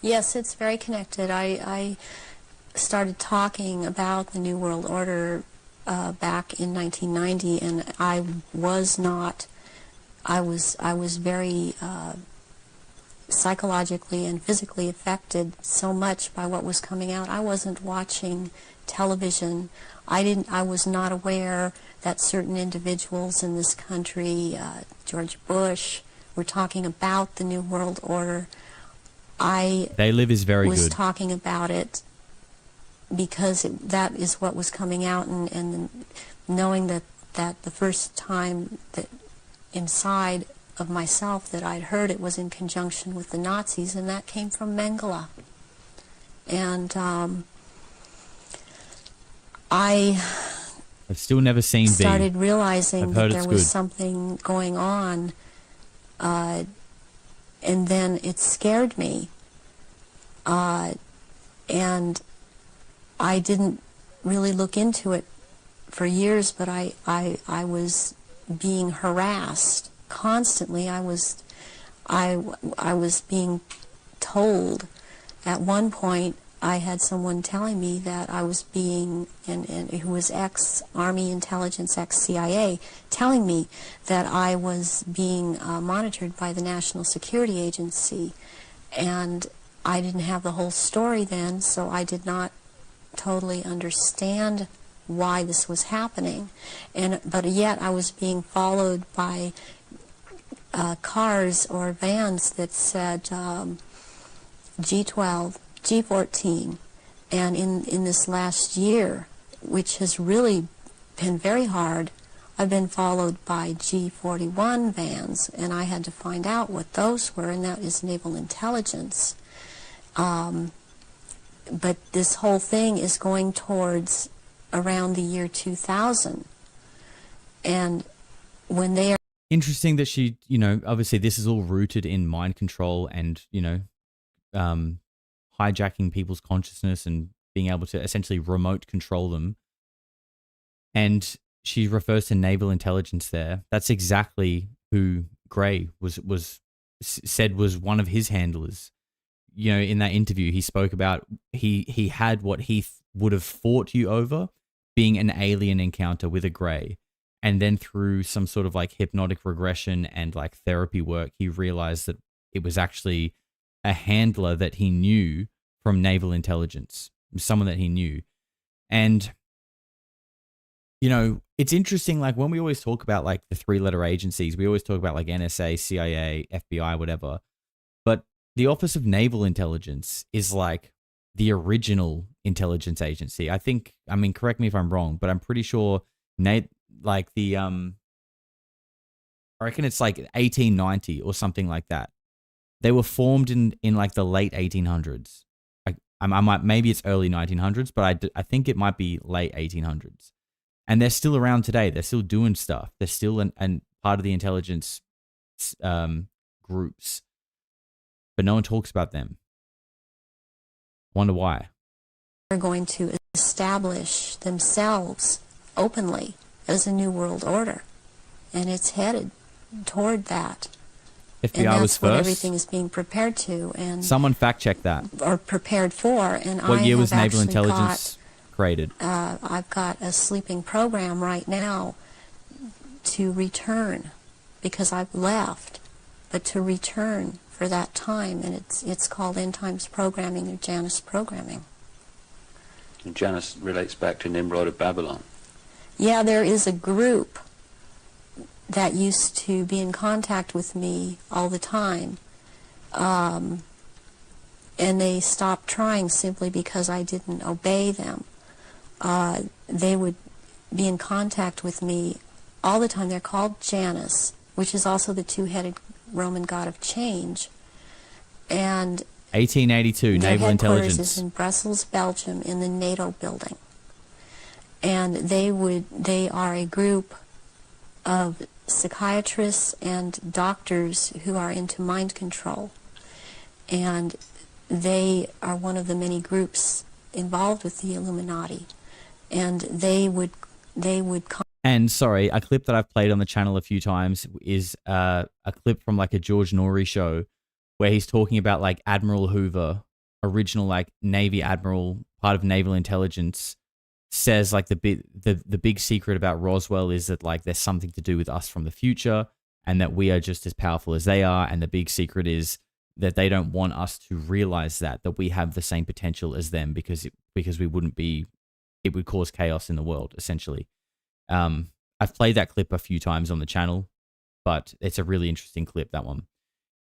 S6: Yes, it's very connected. I started talking about the New World Order back in 1990, and I was very psychologically and physically affected so much by what was coming out. I wasn't watching television. I was not aware that certain individuals in this country, George Bush, were talking about the New World Order.
S3: They Live is very
S6: was
S3: good.
S6: talking about it because that is what was coming out, and knowing that the first time that inside of myself that I'd heard it was in conjunction with the Nazis, and that came from Mengele. And
S3: I've still never seen V.
S6: started realizing
S3: I've
S6: that
S3: heard
S6: there
S3: it's
S6: was
S3: good.
S6: something going on, and then it scared me, and I didn't really look into it for years, but I was being harassed constantly. I was being told. At one point, I had someone telling me that I was being, and who was ex-Army intelligence, ex-CIA, telling me that I was being monitored by the National Security Agency, and I didn't have the whole story then, so I did not totally understand why this was happening, but yet I was being followed by cars or vans that said G12, G14, and in this last year, which has really been very hard, I've been followed by G41 vans, and I had to find out what those were, and that is naval intelligence. But this whole thing is going towards around the year 2000, and when they are
S3: Interesting that she, obviously this is all rooted in mind control and, hijacking people's consciousness and being able to essentially remote control them. And she refers to naval intelligence there. That's exactly who Gray said was one of his handlers. In that interview, he spoke about he had what he would have fought you over being an alien encounter with a Gray. And then through some sort of like hypnotic regression and like therapy work, he realized that it was actually a handler that he knew from naval intelligence, someone that he knew. And, it's interesting, like when we always talk about like the 3-letter agencies, we always talk about like NSA, CIA, FBI, whatever. But the Office of Naval Intelligence is like the original intelligence agency. Correct me if I'm wrong, but I'm pretty sure I reckon it's like 1890 or something like that. They were formed in like the late 1800s. Maybe it's early 1900s, but I think it might be late 1800s. And they're still around today. They're still doing stuff. They're still an part of the intelligence groups. But no one talks about them. Wonder why.
S6: They're going to establish themselves openly as a new world order, and it's headed toward that.
S3: FBI
S6: and that's
S3: was
S6: what
S3: first.
S6: Everything is being prepared to, and
S3: Someone fact check that.
S6: or prepared for. And
S3: What
S6: I
S3: year
S6: have
S3: was naval
S6: actually
S3: intelligence created.
S6: I've got a sleeping program right now to return, because I've left, but to return for that time, and it's called End Times Programming or Janus Programming.
S5: And Janus relates back to Nimrod of Babylon.
S6: Yeah, there is a group that used to be in contact with me all the time, and they stopped trying simply because I didn't obey them. They would be in contact with me all the time. They're called Janus, which is also the two-headed Roman god of change. And
S3: 1882,
S6: their
S3: Naval
S6: headquarters
S3: Intelligence.
S6: is in Brussels, Belgium, in the NATO building. And they are a group of psychiatrists and doctors who are into mind control. And they are one of the many groups involved with the Illuminati. And they would
S3: And sorry, a clip that I've played on the channel a few times is a clip from like a George Norrie show where he's talking about like Admiral Hoover, original like Navy admiral, part of naval intelligence, says like the big secret about Roswell is that like there's something to do with us from the future and that we are just as powerful as they are, and the big secret is that they don't want us to realize that we have the same potential as them because we wouldn't be, it would cause chaos in the world essentially. I've played that clip a few times on the channel, but it's a really interesting clip, that one.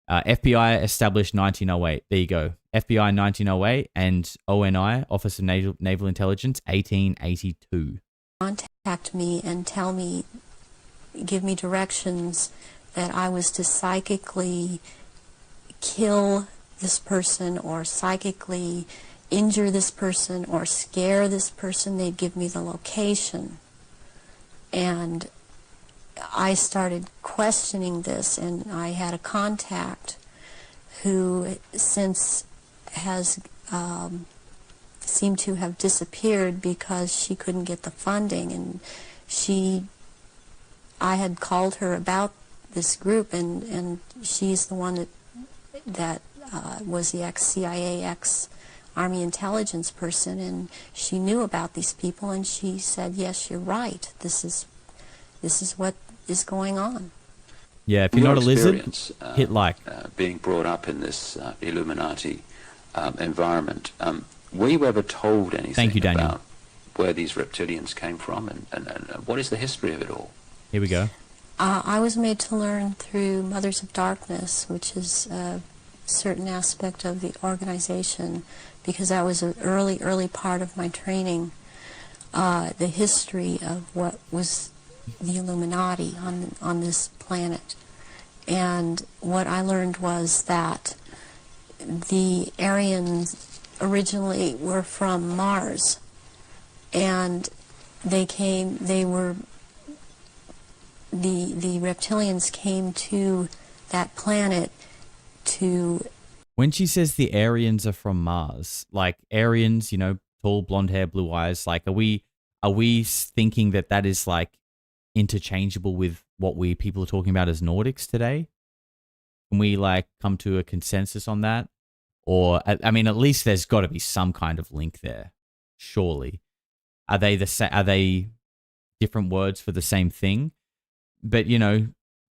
S3: FBI established 1908. There you go. FBI 1908 and ONI, Office of Naval Intelligence, 1882.
S6: contact me and tell me, give me directions that I was to psychically kill this person or psychically injure this person or scare this person. They'd give me the location. And I started questioning this, and I had a contact who since has seemed to have disappeared because she couldn't get the funding, and I had called her about this group, and she's the one that was the ex-CIA, ex-Army intelligence person, and she knew about these people, and she said, yes, you're right, this is what is going on.
S3: Yeah, if you're not a lizard, hit like.
S5: Being brought up in this Illuminati environment, were you ever told anything
S3: Thank you, Daniel.
S5: about where these reptilians came from, and what is the history of it all?
S3: Here we go.
S6: I was made to learn through Mothers of Darkness, which is a certain aspect of the organization, because that was an early part of my training, the history of what was the Illuminati on this planet. And what I learned was that the Aryans originally were from Mars, and the reptilians came to that planet to...
S3: When she says the Aryans are from Mars, like Aryans, tall, blonde hair, blue eyes, like are we thinking that is like interchangeable with what people are talking about as Nordics today? Can we like come to a consensus on that? Or I mean, at least there's got to be some kind of link there, surely. Are they different words for the same thing? But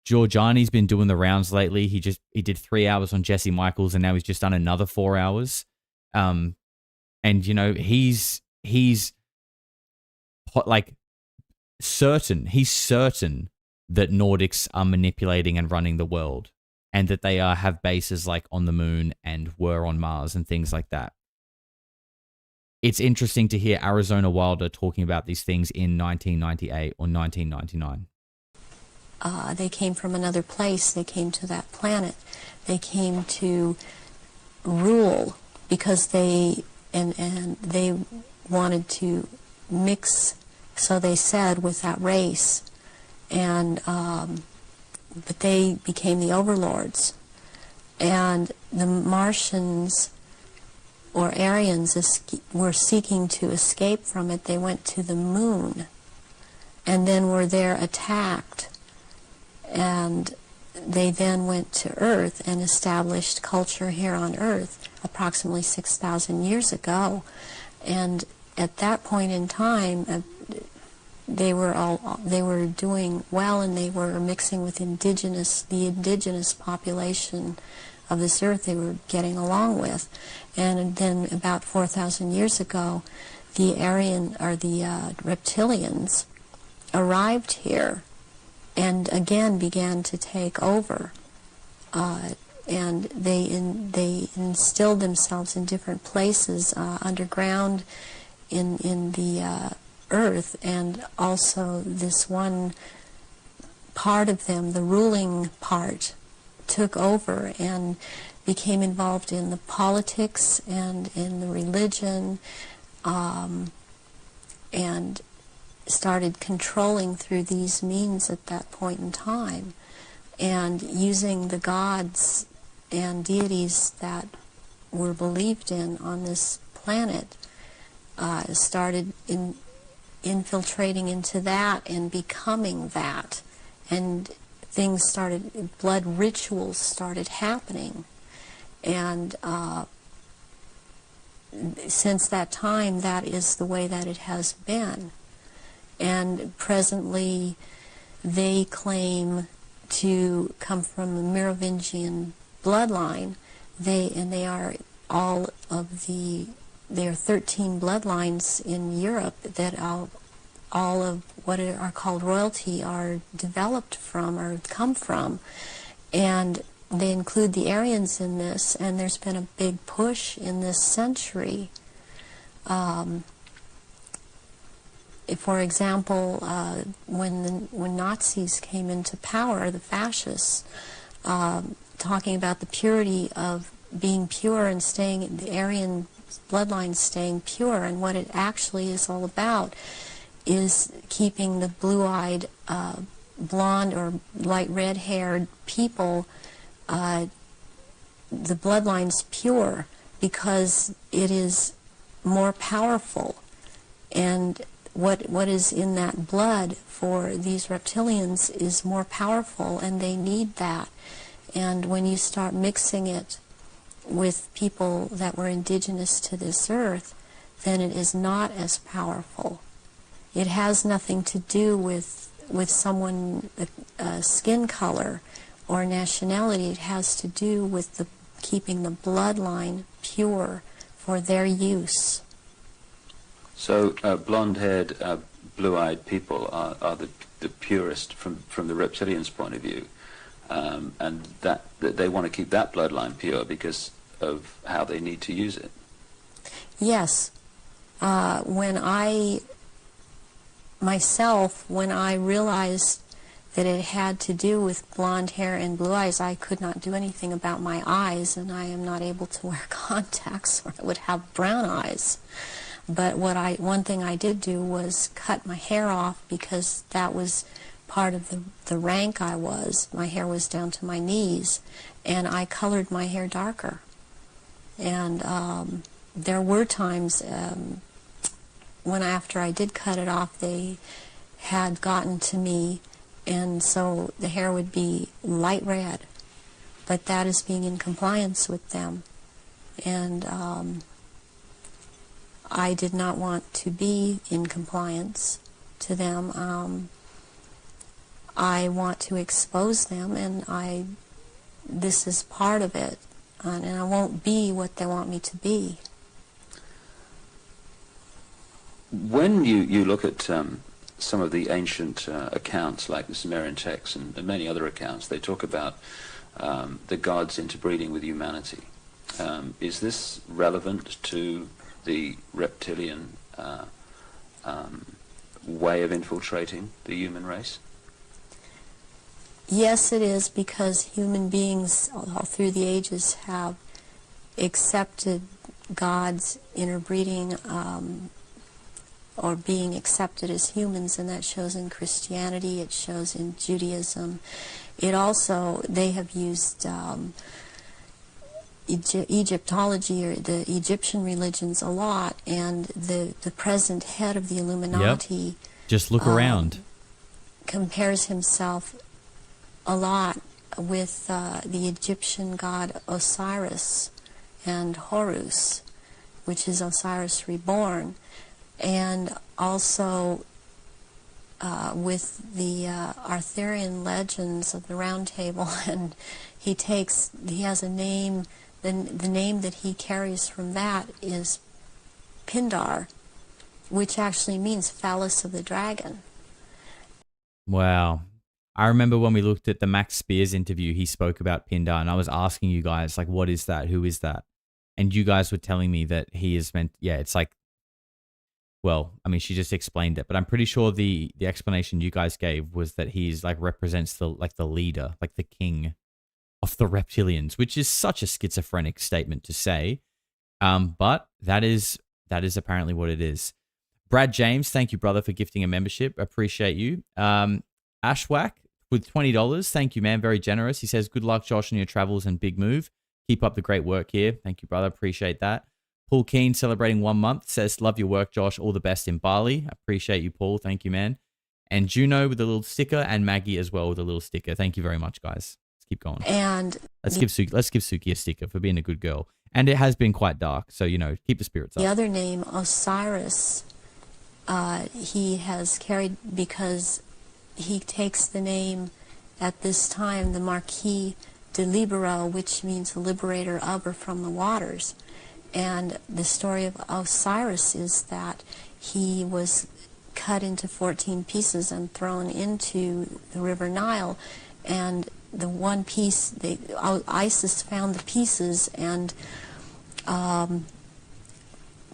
S3: Giorgiani's been doing the rounds lately. He did 3 hours on Jesse Michaels, and now he's just done another 4 hours. And he's like he's certain that Nordics are manipulating and running the world, and that they have bases like on the moon and were on Mars and things like that. It's interesting to hear Arizona Wilder talking about these things in 1998 or 1999.
S6: They came from another place. They came to that planet. They came to rule because they wanted to mix, so they said, with that race, and but they became the overlords, and the Martians or Aryans were seeking to escape from it. They went to the moon, and then were there attacked, and they then went to Earth and established culture here on Earth approximately 6,000 years ago. And at that point in time, they were doing well, and they were mixing with the indigenous population of this earth. They were getting along with, and then about 4,000 years ago, the Aryan or the reptilians arrived here, and again began to take over. And they instilled themselves in different places underground in the earth, and also this one part of them, the ruling part, took over and became involved in the politics and in the religion, and started controlling through these means at that point in time, and using the gods and deities that were believed in on this planet, started infiltrating into that and becoming that, and things started, blood rituals started happening, and since that time, that is the way that it has been. And presently, they claim to come from the Merovingian bloodline. They are all of the, there are 13 bloodlines in Europe that all of what are called royalty are developed from or come from, and they include the Aryans in this, and there's been a big push in this century. For example, when Nazis came into power, the fascists, talking about the purity of being pure and staying, the Aryan bloodline staying pure, and what it actually is all about is keeping the blue-eyed, blonde or light red-haired people, the bloodline's pure because it is more powerful, and what is in that blood for these reptilians is more powerful, and they need that. And when you start mixing it with people that were indigenous to this earth, then it is not as powerful. It has nothing to do with someone, skin color or nationality. It has to do with keeping the bloodline pure for their use.
S5: So blonde-haired, blue-eyed people are the purest from the reptilians' point of view, and that they want to keep that bloodline pure because of how they need to use it.
S6: Yes. When I realized that it had to do with blonde hair and blue eyes, I could not do anything about my eyes, and I am not able to wear contacts or I would have brown eyes. But one thing I did do was cut my hair off, because that was part of the rank I was. My hair was down to my knees, and I colored my hair darker. And there were times when after I did cut it off, they had gotten to me, and so the hair would be light red. But that is being in compliance with them. And I did not want to be in compliance to them. I want to expose them, and this is part of it, and I won't be what they want me to be.
S5: When you look at some of the ancient accounts, like the Sumerian texts and many other accounts, they talk about the gods interbreeding with humanity. Is this relevant to the reptilian way of infiltrating the human race?
S6: Yes, it is, because human beings all through the ages have accepted gods interbreeding or being accepted as humans, and that shows in Christianity, it shows in Judaism. It also, they have used Egyptology or the Egyptian religions a lot, and the present head of the Illuminati,
S3: Yep. Just look around,
S6: compares himself a lot with the Egyptian god Osiris and Horus, which is Osiris reborn. and also with the Arthurian legends of the Round Table, and he has a name. The name that he carries from that is Pindar, which actually means phallus of the dragon.
S3: Wow. I remember when we looked at the Max Spears interview, he spoke about Pindar, and I was asking you guys, like, what is that? Who is that? And you guys were telling me that he is meant, yeah, it's like, well, I mean, she just explained it, but I'm pretty sure the explanation you guys gave was that he's like represents the leader, like the king of the reptilians, which is such a schizophrenic statement to say. But that is apparently what it is. Brad James, thank you, brother, for gifting a membership. Appreciate you. Ashwack with $20. Thank you, man. Very generous. He says, good luck, Josh, on your travels and big move. Keep up the great work here. Thank you, brother. Appreciate that. Paul Keane, celebrating 1 month, says, love your work, Josh. All the best in Bali. Appreciate you, Paul. Thank you, man. And Juno with a little sticker, and Maggie as well with a little sticker. Thank you very much, guys. Let's keep going.
S6: And
S3: let's give Suki a sticker for being a good girl. And it has been quite dark, so, keep the spirits up.
S6: The other name, Osiris, he has carried because he takes the name at this time, the Marquis de Libero, which means the liberator of or from the waters. And the story of Osiris is that he was cut into 14 pieces and thrown into the River Nile. And the one piece, Isis found the pieces and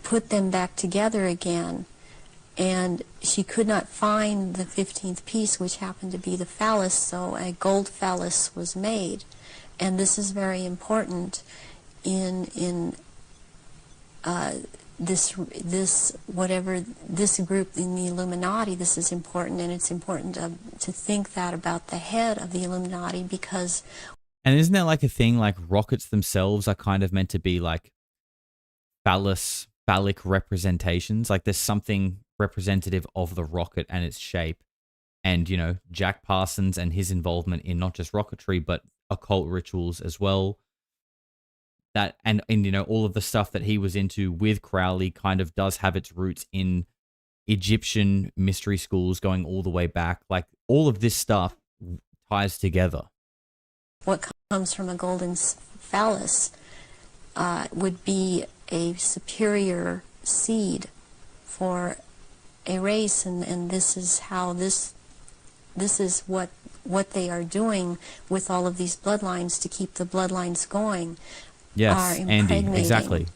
S6: put them back together again. And she could not find the 15th piece, which happened to be the phallus, so a gold phallus was made. And this is very important in this group in the Illuminati. This is important, and it's important to think that about the head of the Illuminati, because...
S3: And isn't there like a thing like rockets themselves are kind of meant to be like phallic representations? Like there's something representative of the rocket and its shape. And, Jack Parsons and his involvement in not just rocketry, but occult rituals as well. That and all of the stuff that he was into with Crowley kind of does have its roots in Egyptian mystery schools going all the way back. Like all of this stuff ties together.
S6: What comes from a golden phallus would be a superior seed for a race, and this is how this is what they are doing with all of these bloodlines to keep the bloodlines going.
S3: Yes, Andy, exactly.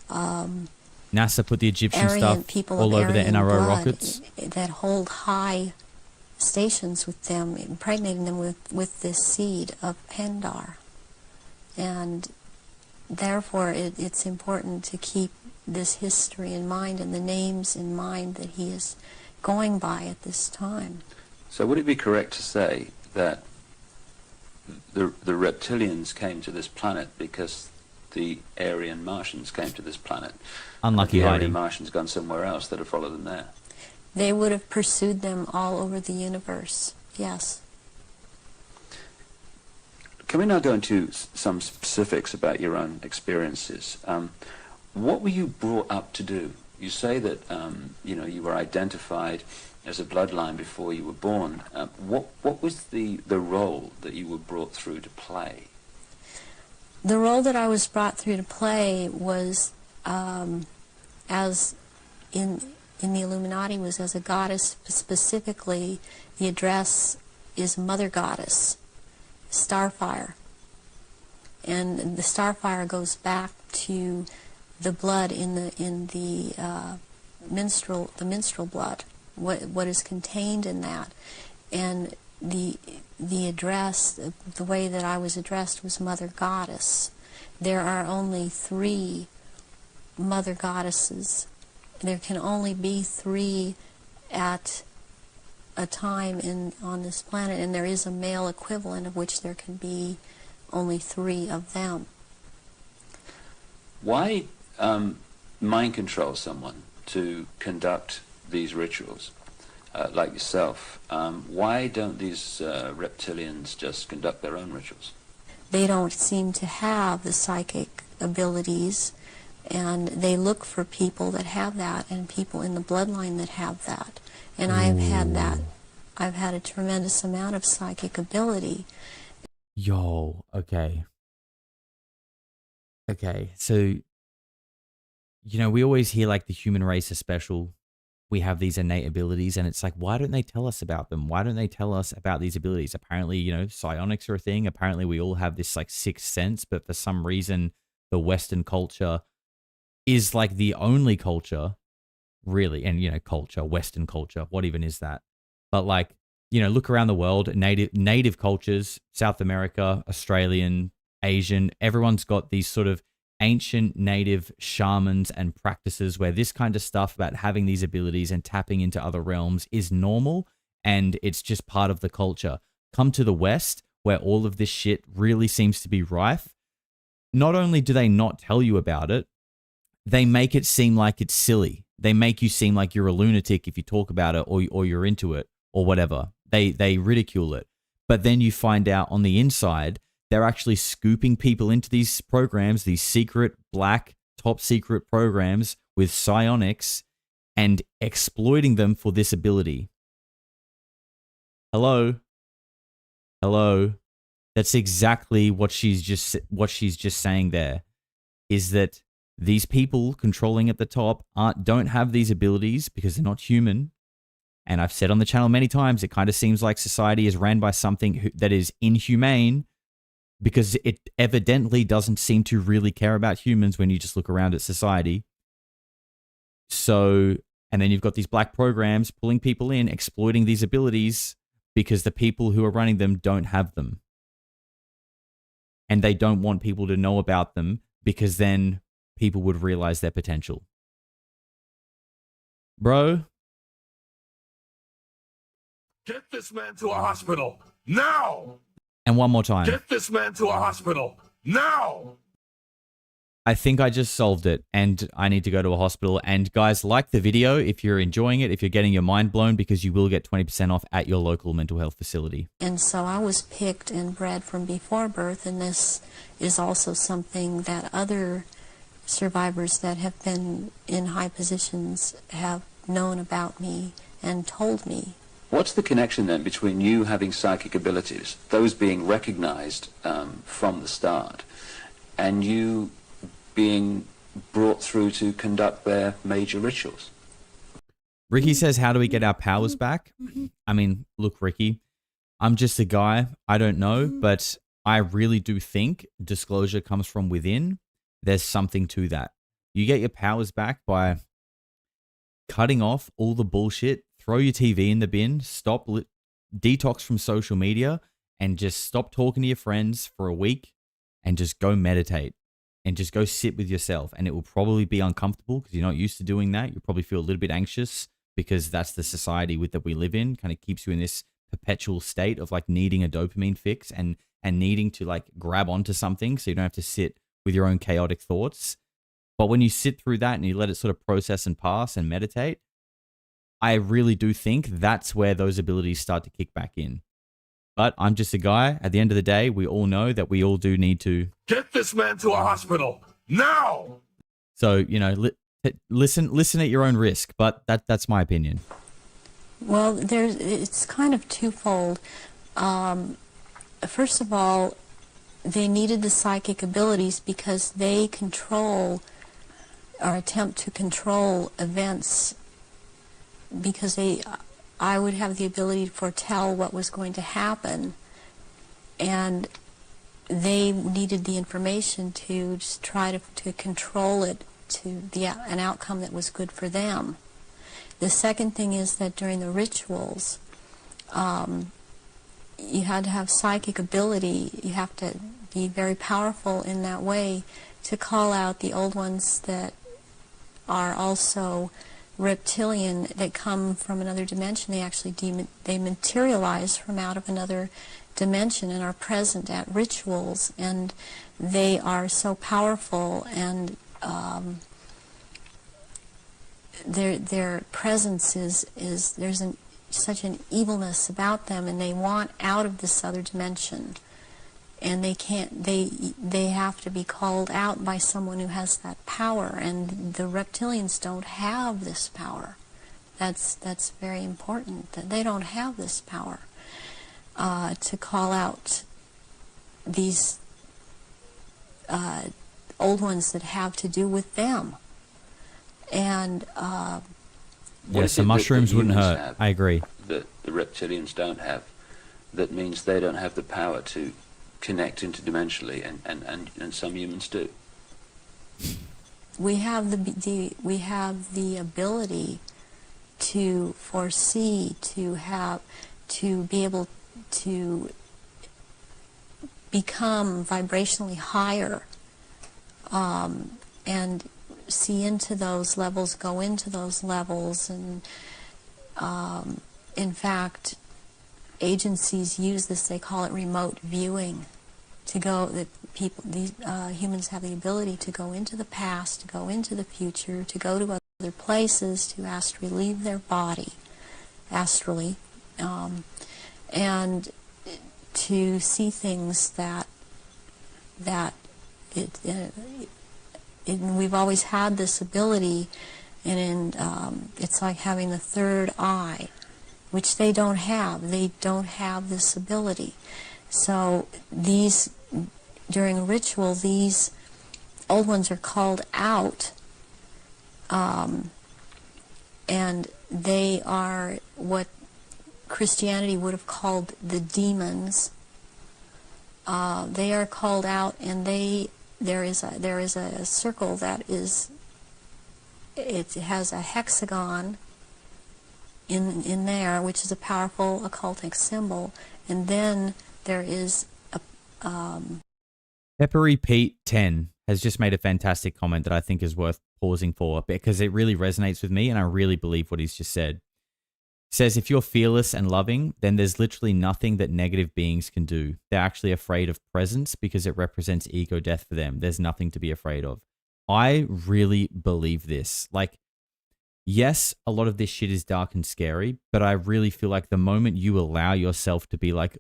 S3: NASA put the Egyptian stuff all over their NRO rockets
S6: that hold high stations with them, impregnating them with this seed of Pindar. And therefore it's important to keep this history in mind and the names in mind that he is going by at this time.
S5: So would it be correct to say that the reptilians came to this planet because the Aryan Martians came to this planet?
S3: Unlucky
S5: the
S3: Heidi.
S5: Aryan Martians gone somewhere else that have followed them there?
S6: They would have pursued them all over the universe, yes.
S5: Can we now go into some specifics about your own experiences? What were you brought up to do? You say that you were identified as a bloodline before you were born. What was the role that you were brought through to play?
S6: The role that I was brought through to play was, as in the Illuminati, was as a goddess. Specifically, the address is Mother Goddess, Starfire. And the Starfire goes back to the blood in the minstrel blood, what is contained in that. And the address, the way that I was addressed was Mother Goddess. There are only 3 Mother Goddesses. There can only be 3 at a time on this planet, and there is a male equivalent of which there can be only 3 of them.
S5: Why mind control someone to conduct these rituals? Like yourself, why don't these reptilians just conduct their own rituals?
S6: They don't seem to have the psychic abilities, And they look for people that have that and people in the bloodline that have that. And I've had that. I've had a tremendous amount of psychic ability.
S3: Yo, okay. Okay, so, you know, we always hear like the human race is special. We have these innate abilities, and it's like, why don't they tell us about them? Why don't they tell us about these abilities? Apparently, you know, psionics are a thing. Apparently, we all have this like sixth sense, but for some reason, the Western culture is like the only culture, really, and, you know, culture, Western culture, what even is that? But like, you know, look around the world, native cultures, South America, Australian, Asian, everyone's got these sort of ancient native shamans and practices where this kind of stuff about having these abilities and tapping into other realms is normal, and it's just part of the culture. Come to the West, where all of this shit really seems to be rife. Not only do they not tell you about it, they make it seem like it's silly. They make you seem like you're a lunatic if you talk about it, or you're into it or whatever. They ridicule it. But then you find out on the inside, they're actually scooping people into these programs, these secret, black, top secret programs with psionics, and exploiting them for this ability. Hello? Hello? That's exactly what she's just saying there, is that these people controlling at the top don't have these abilities because they're not human. And I've said on the channel many times, it kind of seems like society is ran by something that is inhumane, because it evidently doesn't seem to really care about humans when you just look around at society. So, and then you've got these black programs pulling people in, exploiting these abilities because the people who are running them don't have them. And they don't want people to know about them because then people would realize their potential. Bro.
S7: Get this man to a hospital now!
S3: And one more time.
S7: Get this man to a hospital now!
S3: I think I just solved it, and I need to go to a hospital. And guys, like the video if you're enjoying it, if you're getting your mind blown, because you will get 20% off at your local mental health facility.
S6: And so I was picked and bred from before birth, and this is also something that other survivors that have been in high positions have known about me and told me.
S5: What's the connection then between you having psychic abilities, those being recognized from the start, and you being brought through to conduct their major rituals?
S3: Ricky says, how do we get our powers back? I mean, look, Ricky, I'm just a guy. I don't know, but I really do think disclosure comes from within. There's something to that. You get your powers back by cutting off all the bullshit. Throw your TV in the bin, detox from social media, and just stop talking to your friends for a week and just go meditate and just go sit with yourself. And it will probably be uncomfortable because you're not used to doing that. You'll probably feel a little bit anxious because that's the society that we live in. Kind of keeps you in this perpetual state of like needing a dopamine fix and needing to like grab onto something so you don't have to sit with your own chaotic thoughts. But when you sit through that and you let it sort of process and pass and meditate, I really do think that's where those abilities start to kick back in. But I'm just a guy. At the end of the day, we all know that we all do need to
S7: get this man to a hospital now.
S3: So, you know, listen at your own risk, but that's my opinion.
S6: Well, it's kind of twofold. First of all, they needed the psychic abilities because they control or attempt to control events, because I would have the ability to foretell what was going to happen, and they needed the information to just try to control it to an outcome that was good for them. The second thing is that during the rituals, you had to have psychic ability. You have to be very powerful in that way to call out the old ones that are also reptilian, that come from another dimension. They actually they materialize from out of another dimension and are present at rituals, and they are so powerful, and their presence is there's such an evilness about them, and they want out of this other dimension. and they can't. They have to be called out by someone who has that power, and the reptilians don't have this power. That's very important. That they don't have this power to call out these old ones that have to do with them. And
S3: yes, the mushrooms wouldn't hurt.
S5: Have,
S3: I agree.
S5: that the reptilians don't have, that means they don't have the power to connect interdimensionally, and some humans do.
S6: We have the ability to foresee, to be able to become vibrationally higher, and see into those levels, go into those levels, and in fact, agencies use this. They call it remote viewing. To go, these humans have the ability to go into the past, to go into the future, to go to other places, to astrally leave their body, astrally, and to see things that we've always had this ability, and it's like having the third eye, which they don't have. They don't have this ability. So during a ritual, these old ones are called out, and they are what Christianity would have called the demons. They are called out, and there is a circle that it has a hexagon in there, which is a powerful occultic symbol, and then there is a
S3: Peppery Pete 10 has just made a fantastic comment that I think is worth pausing for, because it really resonates with me, and I really believe what he's just said. He says, if you're fearless and loving, then there's literally nothing that negative beings can do. They're actually afraid of presence because it represents ego death for them. There's nothing to be afraid of. I really believe this. Like, yes, a lot of this shit is dark and scary, but I really feel like the moment you allow yourself to be like,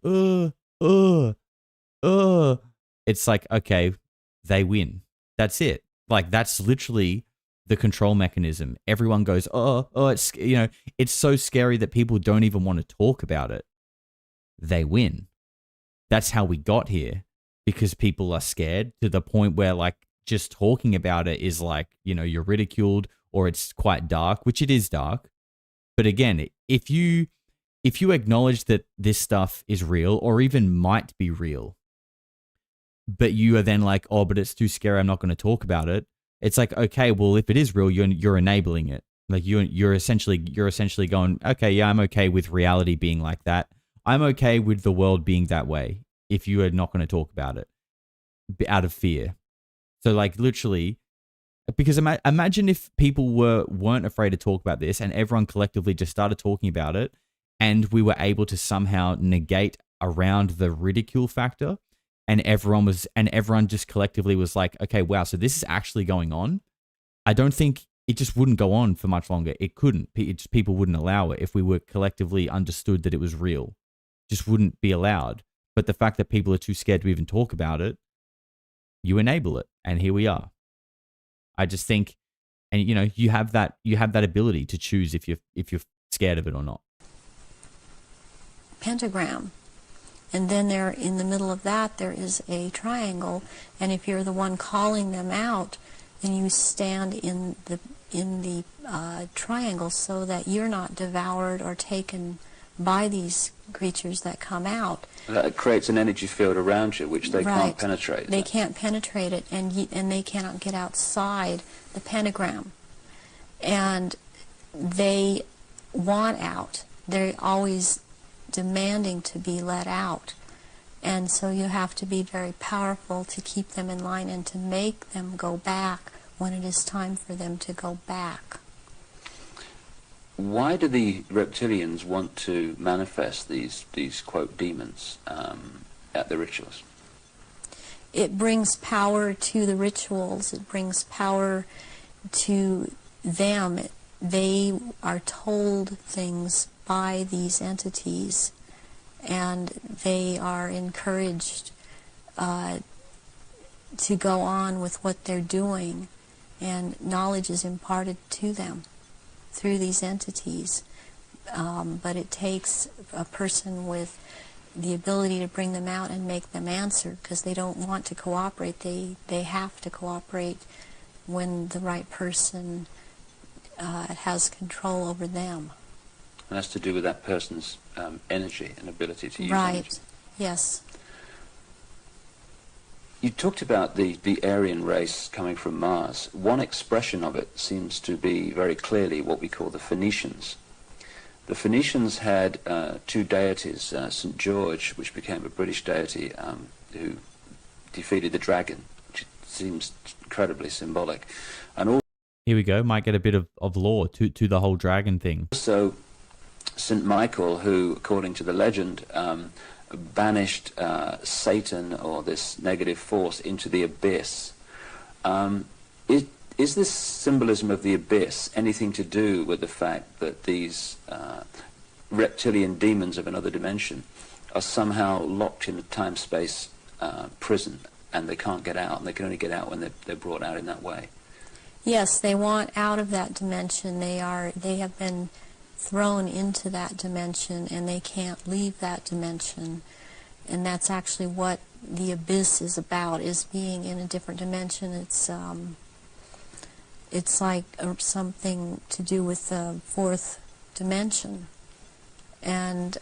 S3: it's like, okay, they win. That's it. Like, that's literally the control mechanism. Everyone goes, it's, it's so scary that people don't even want to talk about it. They win. That's how we got here, because people are scared to the point where, like, just talking about it is like, you're ridiculed, or it's quite dark, which it is dark. But again, if you acknowledge that this stuff is real, or even might be real, but you are then like, oh, but it's too scary, I'm not going to talk about it. It's like, okay, well, if it is real, you're enabling it. Like you're essentially going, okay, yeah, I'm okay with reality being like that. I'm okay with the world being that way if you are not going to talk about it out of fear. So like literally, because imagine if people weren't afraid to talk about this, and everyone collectively just started talking about it, and we were able to somehow negate around the ridicule factor. And everyone just collectively was like, okay, wow, so this is actually going on. I don't think it just wouldn't go on for much longer. It couldn't. People wouldn't allow it if we were collectively understood that it was real. It just wouldn't be allowed. But the fact that people are too scared to even talk about it, you enable it, and here we are. I just think, and you have that ability to choose if you're scared of it or not.
S6: Pentagram. And then there, in the middle of that, there is a triangle. And if you're the one calling them out, then you stand in the triangle so that you're not devoured or taken by these creatures that come out.
S5: That creates an energy field around you, which they can't penetrate.
S6: They can't penetrate it, and they cannot get outside the pentagram. And they want out. They're always demanding to be let out, and so you have to be very powerful to keep them in line and to make them go back when it is time for them to go back.
S5: Why do the reptilians want to manifest these quote demons at the rituals?
S6: It brings power to the rituals. It brings power to them. They are told things by these entities, and they are encouraged to go on with what they're doing, and knowledge is imparted to them through these entities. But it takes a person with the ability to bring them out and make them answer, because they don't want to cooperate. They have to cooperate when the right person has control over them.
S5: And that's to do with that person's energy and ability to use
S6: Right.
S5: energy.
S6: Yes.
S5: You talked about the Aryan race coming from Mars. One expression of it seems to be very clearly what we call the Phoenicians. The Phoenicians had two deities, St. George, which became a British deity, who defeated the dragon, which seems incredibly symbolic. And
S3: Here we go. Might get a bit of lore to the whole dragon thing.
S5: also St. Michael, who, according to the legend, banished Satan, or this negative force, into the abyss. Is this symbolism of the abyss anything to do with the fact that these reptilian demons of another dimension are somehow locked in a time-space prison, and they can't get out, and they can only get out when they're brought out in that way?
S6: Yes, they want out of that dimension. They have been thrown into that dimension, and they can't leave that dimension. And that's actually what the abyss is about, is being in a different dimension. It's like something to do with the fourth dimension. And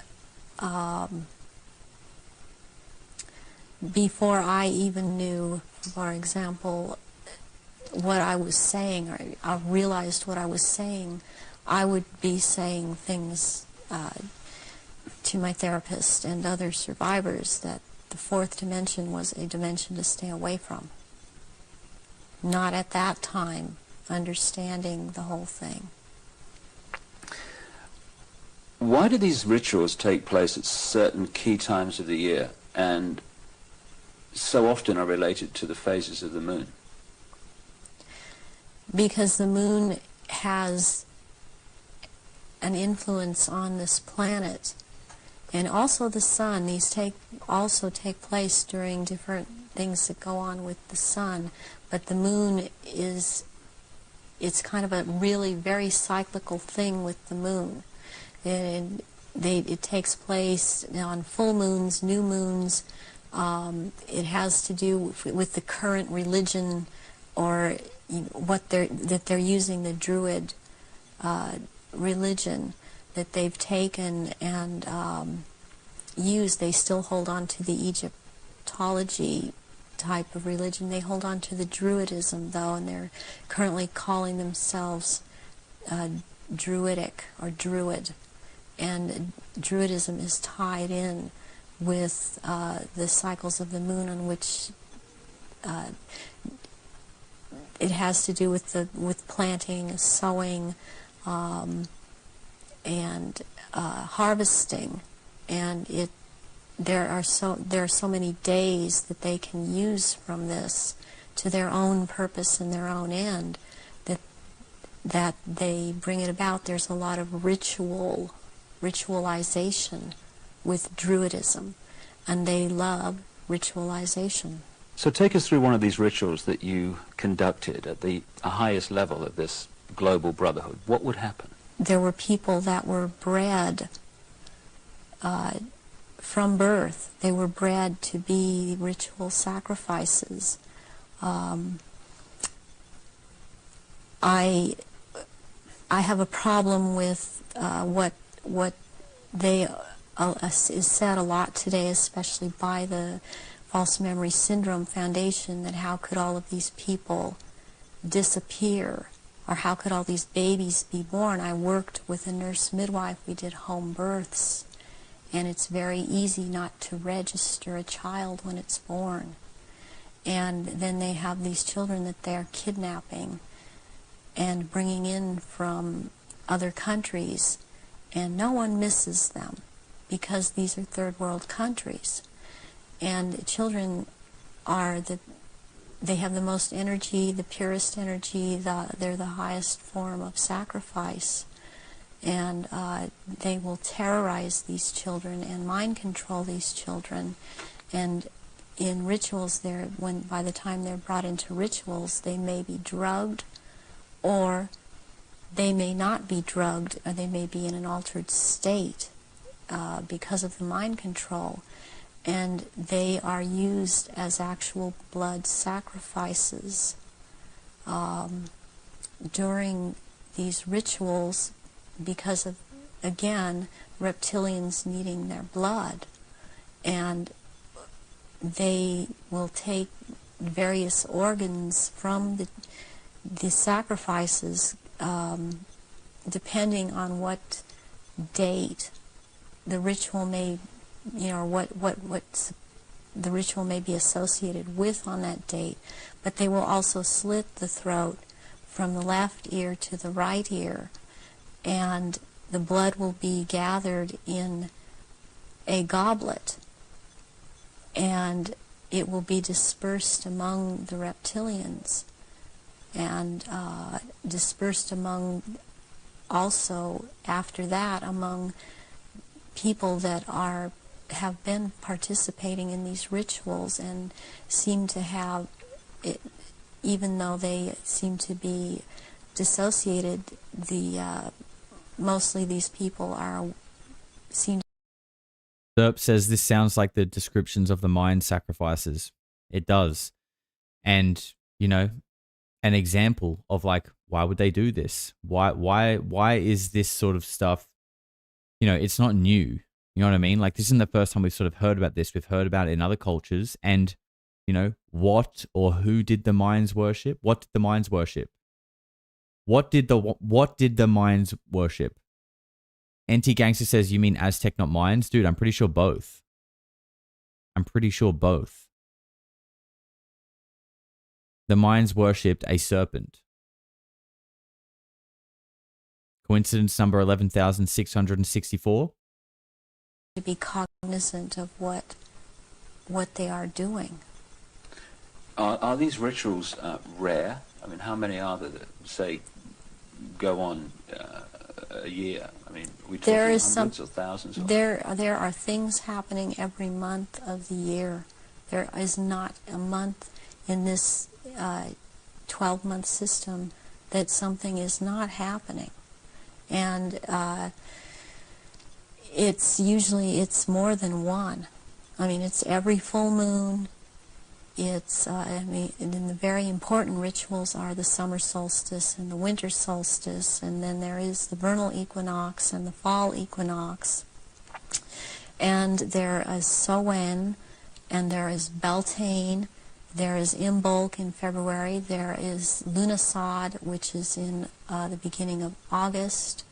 S6: before I even knew, for example, what I was saying, or I realized what I was saying, I would be saying things to my therapist and other survivors that the fourth dimension was a dimension to stay away from. Not at that time understanding the whole thing.
S5: Why do these rituals take place at certain key times of the year, and so often are related to the phases of the moon?
S6: Because the moon has an influence on this planet, and also the sun. These also take place during different things that go on with the sun, but the moon it's kind of a really very cyclical thing with the moon. It takes place on full moons, new moons. It has to do with the current religion, or what they're using, the Druid religion that they've taken and used. They still hold on to the Egyptology type of religion. They hold on to the Druidism, though, and they're currently calling themselves Druidic or Druid. And Druidism is tied in with the cycles of the moon, on which it has to do with planting, sowing, and harvesting, and there are so many days that they can use from this to their own purpose and their own end, that they bring it about. There's a lot of ritualization with Druidism, and they love ritualization.
S5: So take us through one of these rituals that you conducted at the highest level of this global brotherhood. What would happen?
S6: There were people that were bred from birth. They were bred to be ritual sacrifices. I have a problem with what is said a lot today, especially by the False Memory Syndrome Foundation, that how could all of these people disappear, or how could all these babies be born? I worked with a nurse midwife. We did home births, and it's very easy not to register a child when it's born. And then they have these children that they're kidnapping and bringing in from other countries, and no one misses them because these are third world countries. And children they have the most energy, the purest energy, they're the highest form of sacrifice. And they will terrorize these children and mind control these children. And in rituals, by the time they're brought into rituals, they may be drugged, or they may not be drugged, or they may be in an altered state because of the mind control. And they are used as actual blood sacrifices during these rituals because of, again, reptilians needing their blood. And they will take various organs from the sacrifices depending on what date the ritual may, what the ritual may be associated with on that date. But they will also slit the throat from the left ear to the right ear, and the blood will be gathered in a goblet, and it will be dispersed among the reptilians, and dispersed among, also after that, among people that have been participating in these rituals and seem to have it, even though they seem to be dissociated. Mostly these people seem.
S3: Derp says this sounds like the descriptions of the mind sacrifices. It does. And, an example of like, why would they do this? Why is this sort of stuff, it's not new. You know what I mean? Like, this isn't the first time we've sort of heard about this. We've heard about it in other cultures. And, what or who did the minds worship? What did the minds worship? What did the minds worship? Anti-Gangster says, you mean Aztec, not minds? Dude, I'm pretty sure both. The minds worshipped a serpent. Coincidence number 11,664.
S6: To be cognizant of what they are doing.
S5: Are these rituals rare? I mean, how many are there that, say, go on a year? I mean, we talking hundreds or thousands?
S6: There are things happening every month of the year. There is not a month in this 12-month system that something is not happening. And it's more than one. I mean, it's every full moon. It's, and the very important rituals are the summer solstice and the winter solstice, and then there is the vernal equinox and the fall equinox. And there is Samhain, and there is Beltane, there is Imbolc in February, there is Lughnasadh, which is in the beginning of August.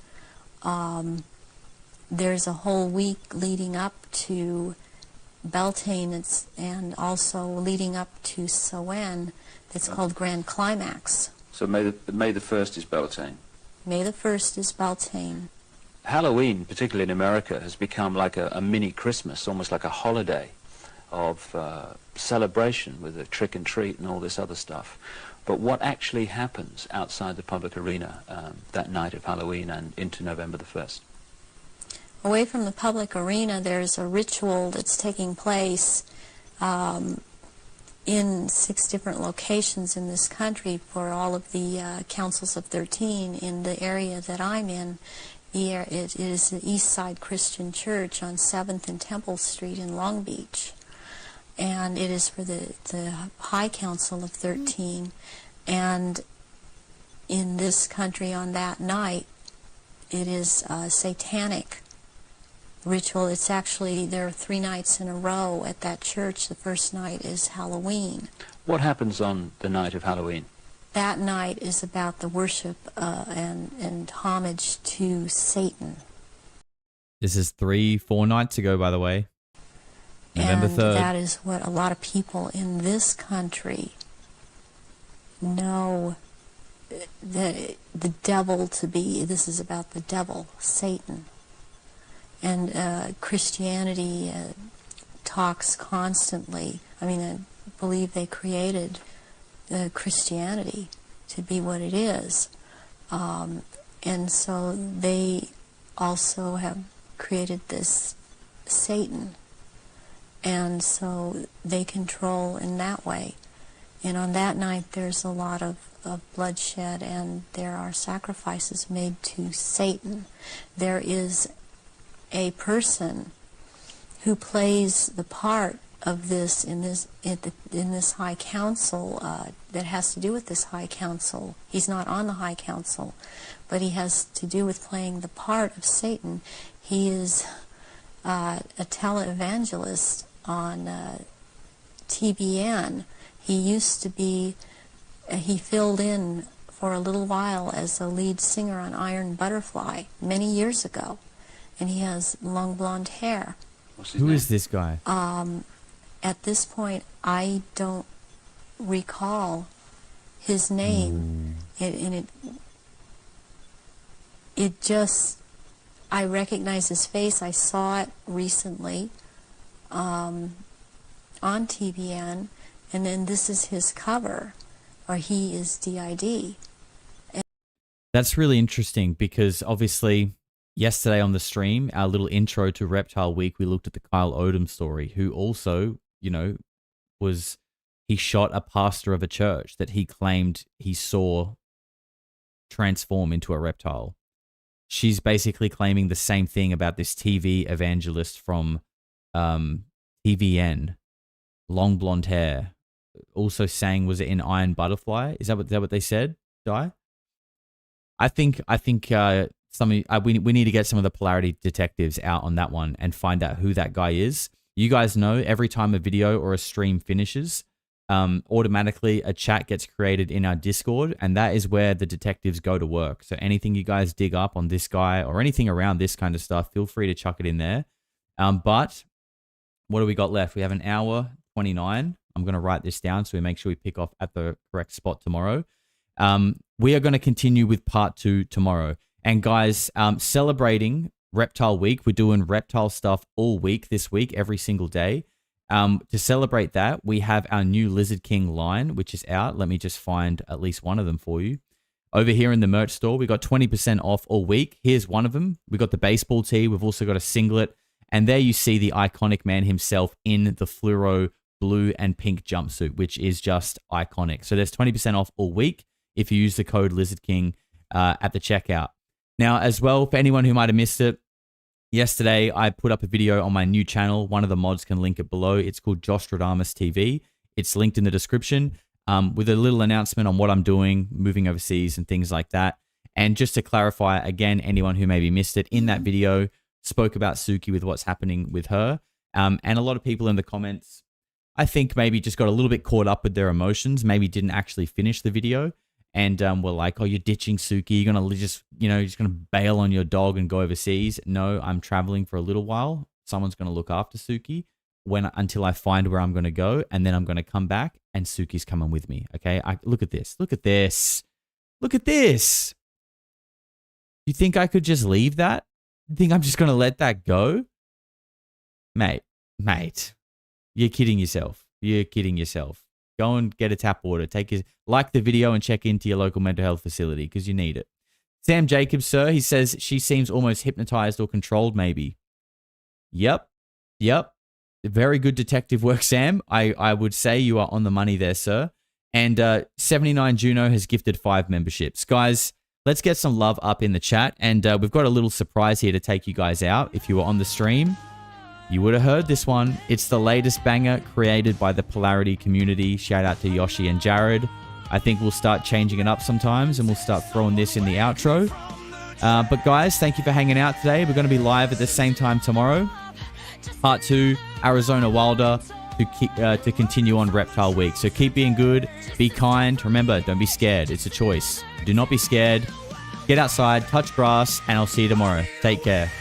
S6: There's a whole week leading up to Beltane, and also leading up to Samhain, that's called Grand Climax.
S5: So May the 1st is Beltane.
S6: May the 1st is Beltane.
S5: Halloween, particularly in America, has become like a mini Christmas, almost like a holiday of celebration with a trick and treat and all this other stuff. But what actually happens outside the public arena that night of Halloween and into November the 1st?
S6: Away from the public arena, there's a ritual that's taking place in 6 different locations in this country for all of the councils of 13 in the area that I'm in. It is the East Side Christian Church on 7th and Temple Street in Long Beach. And it is for the High Council of 13. And in this country on that night, it is Satanic ritual. It's actually, there are 3 nights in a row at that church. The first night is Halloween.
S5: What happens on the night of Halloween?
S6: That night is about the worship and homage to Satan.
S3: This is 3-4 nights ago, by the way. November 3rd.
S6: And that is what a lot of people in this country know the devil to be. This is about the devil, Satan. And Christianity talks constantly. I mean, I believe they created Christianity to be what it is. And so they also have created this Satan. And so they control in that way. And on that night, there's a lot of bloodshed, and there are sacrifices made to Satan. There is a person who plays the part of this in this high council that has to do with this high council. He's not on the high council, but he has to do with playing the part of Satan. He is a televangelist on TBN. He used to be, he filled in for a little while as a lead singer on Iron Butterfly many years ago, and he has long blonde hair.
S3: Who is this guy?
S6: At this point, I don't recall his name. It just, I recognize his face. I saw it recently on TBN, and then this is his cover, or he is DID.
S3: That's really interesting because obviously yesterday on the stream, our little intro to Reptile Week, we looked at the Kyle Odom story, who also, you know, he shot a pastor of a church that he claimed he saw transform into a reptile. She's basically claiming the same thing about this TV evangelist from TVN, long blonde hair, also saying, was it in Iron Butterfly? Is that what they said? Di? I think we need to get some of the Polarity detectives out on that one and find out who that guy is. You guys know every time a video or a stream finishes, automatically a chat gets created in our Discord, and that is where the detectives go to work. So anything you guys dig up on this guy or anything around this kind of stuff, feel free to chuck it in there. But what do we got left? We have an hour 29. I'm going to write this down so we make sure we pick off at the correct spot tomorrow. We are going to continue with part 2 tomorrow. And guys, celebrating Reptile Week, we're doing reptile stuff all week this week, every single day. To celebrate that, we have our new Lizard King line, which is out. Let me just find at least one of them for you. Over here in the merch store, we got 20% off all week. Here's one of them. We got the baseball tee. We've also got a singlet. And there you see the iconic man himself in the fluoro blue and pink jumpsuit, which is just iconic. So there's 20% off all week if you use the code Lizard King at the checkout. Now, as well, for anyone who might have missed it, yesterday I put up a video on my new channel. One of the mods can link it below. It's called Jostradamus TV. It's linked in the description with a little announcement on what I'm doing, moving overseas and things like that. And just to clarify, again, anyone who maybe missed it, in that video, spoke about Suki with what's happening with her. And a lot of people in the comments, I think maybe just got a little bit caught up with their emotions, maybe didn't actually finish the video. And were like, oh, you're ditching Suki. You're going to just, you're just going to bail on your dog and go overseas. No, I'm traveling for a little while. Someone's going to look after Suki until I find where I'm going to go. And then I'm going to come back and Suki's coming with me. Okay. Look at this. Look at this. Look at this. You think I could just leave that? You think I'm just going to let that go? Mate, you're kidding yourself. You're kidding yourself. Go and get a tap water. Like the video and check into your local mental health facility because you need it. Sam Jacobs, sir, he says she seems almost hypnotized or controlled maybe. Yep. Very good detective work, Sam. I would say you are on the money there, sir. And 79 Juno has gifted 5 memberships. Guys, let's get some love up in the chat. And we've got a little surprise here to take you guys out. If you were on the stream, you would have heard this one. It's the latest banger created by the Polarity community. Shout out to Yoshi and Jared. I think we'll start changing it up sometimes and we'll start throwing this in the outro. But guys, thank you for hanging out today. We're going to be live at the same time tomorrow. Part 2, Arizona Wilder, to continue on Reptile Week. So keep being good, be kind. Remember, don't be scared. It's a choice. Do not be scared. Get outside, touch grass, and I'll see you tomorrow. Take care.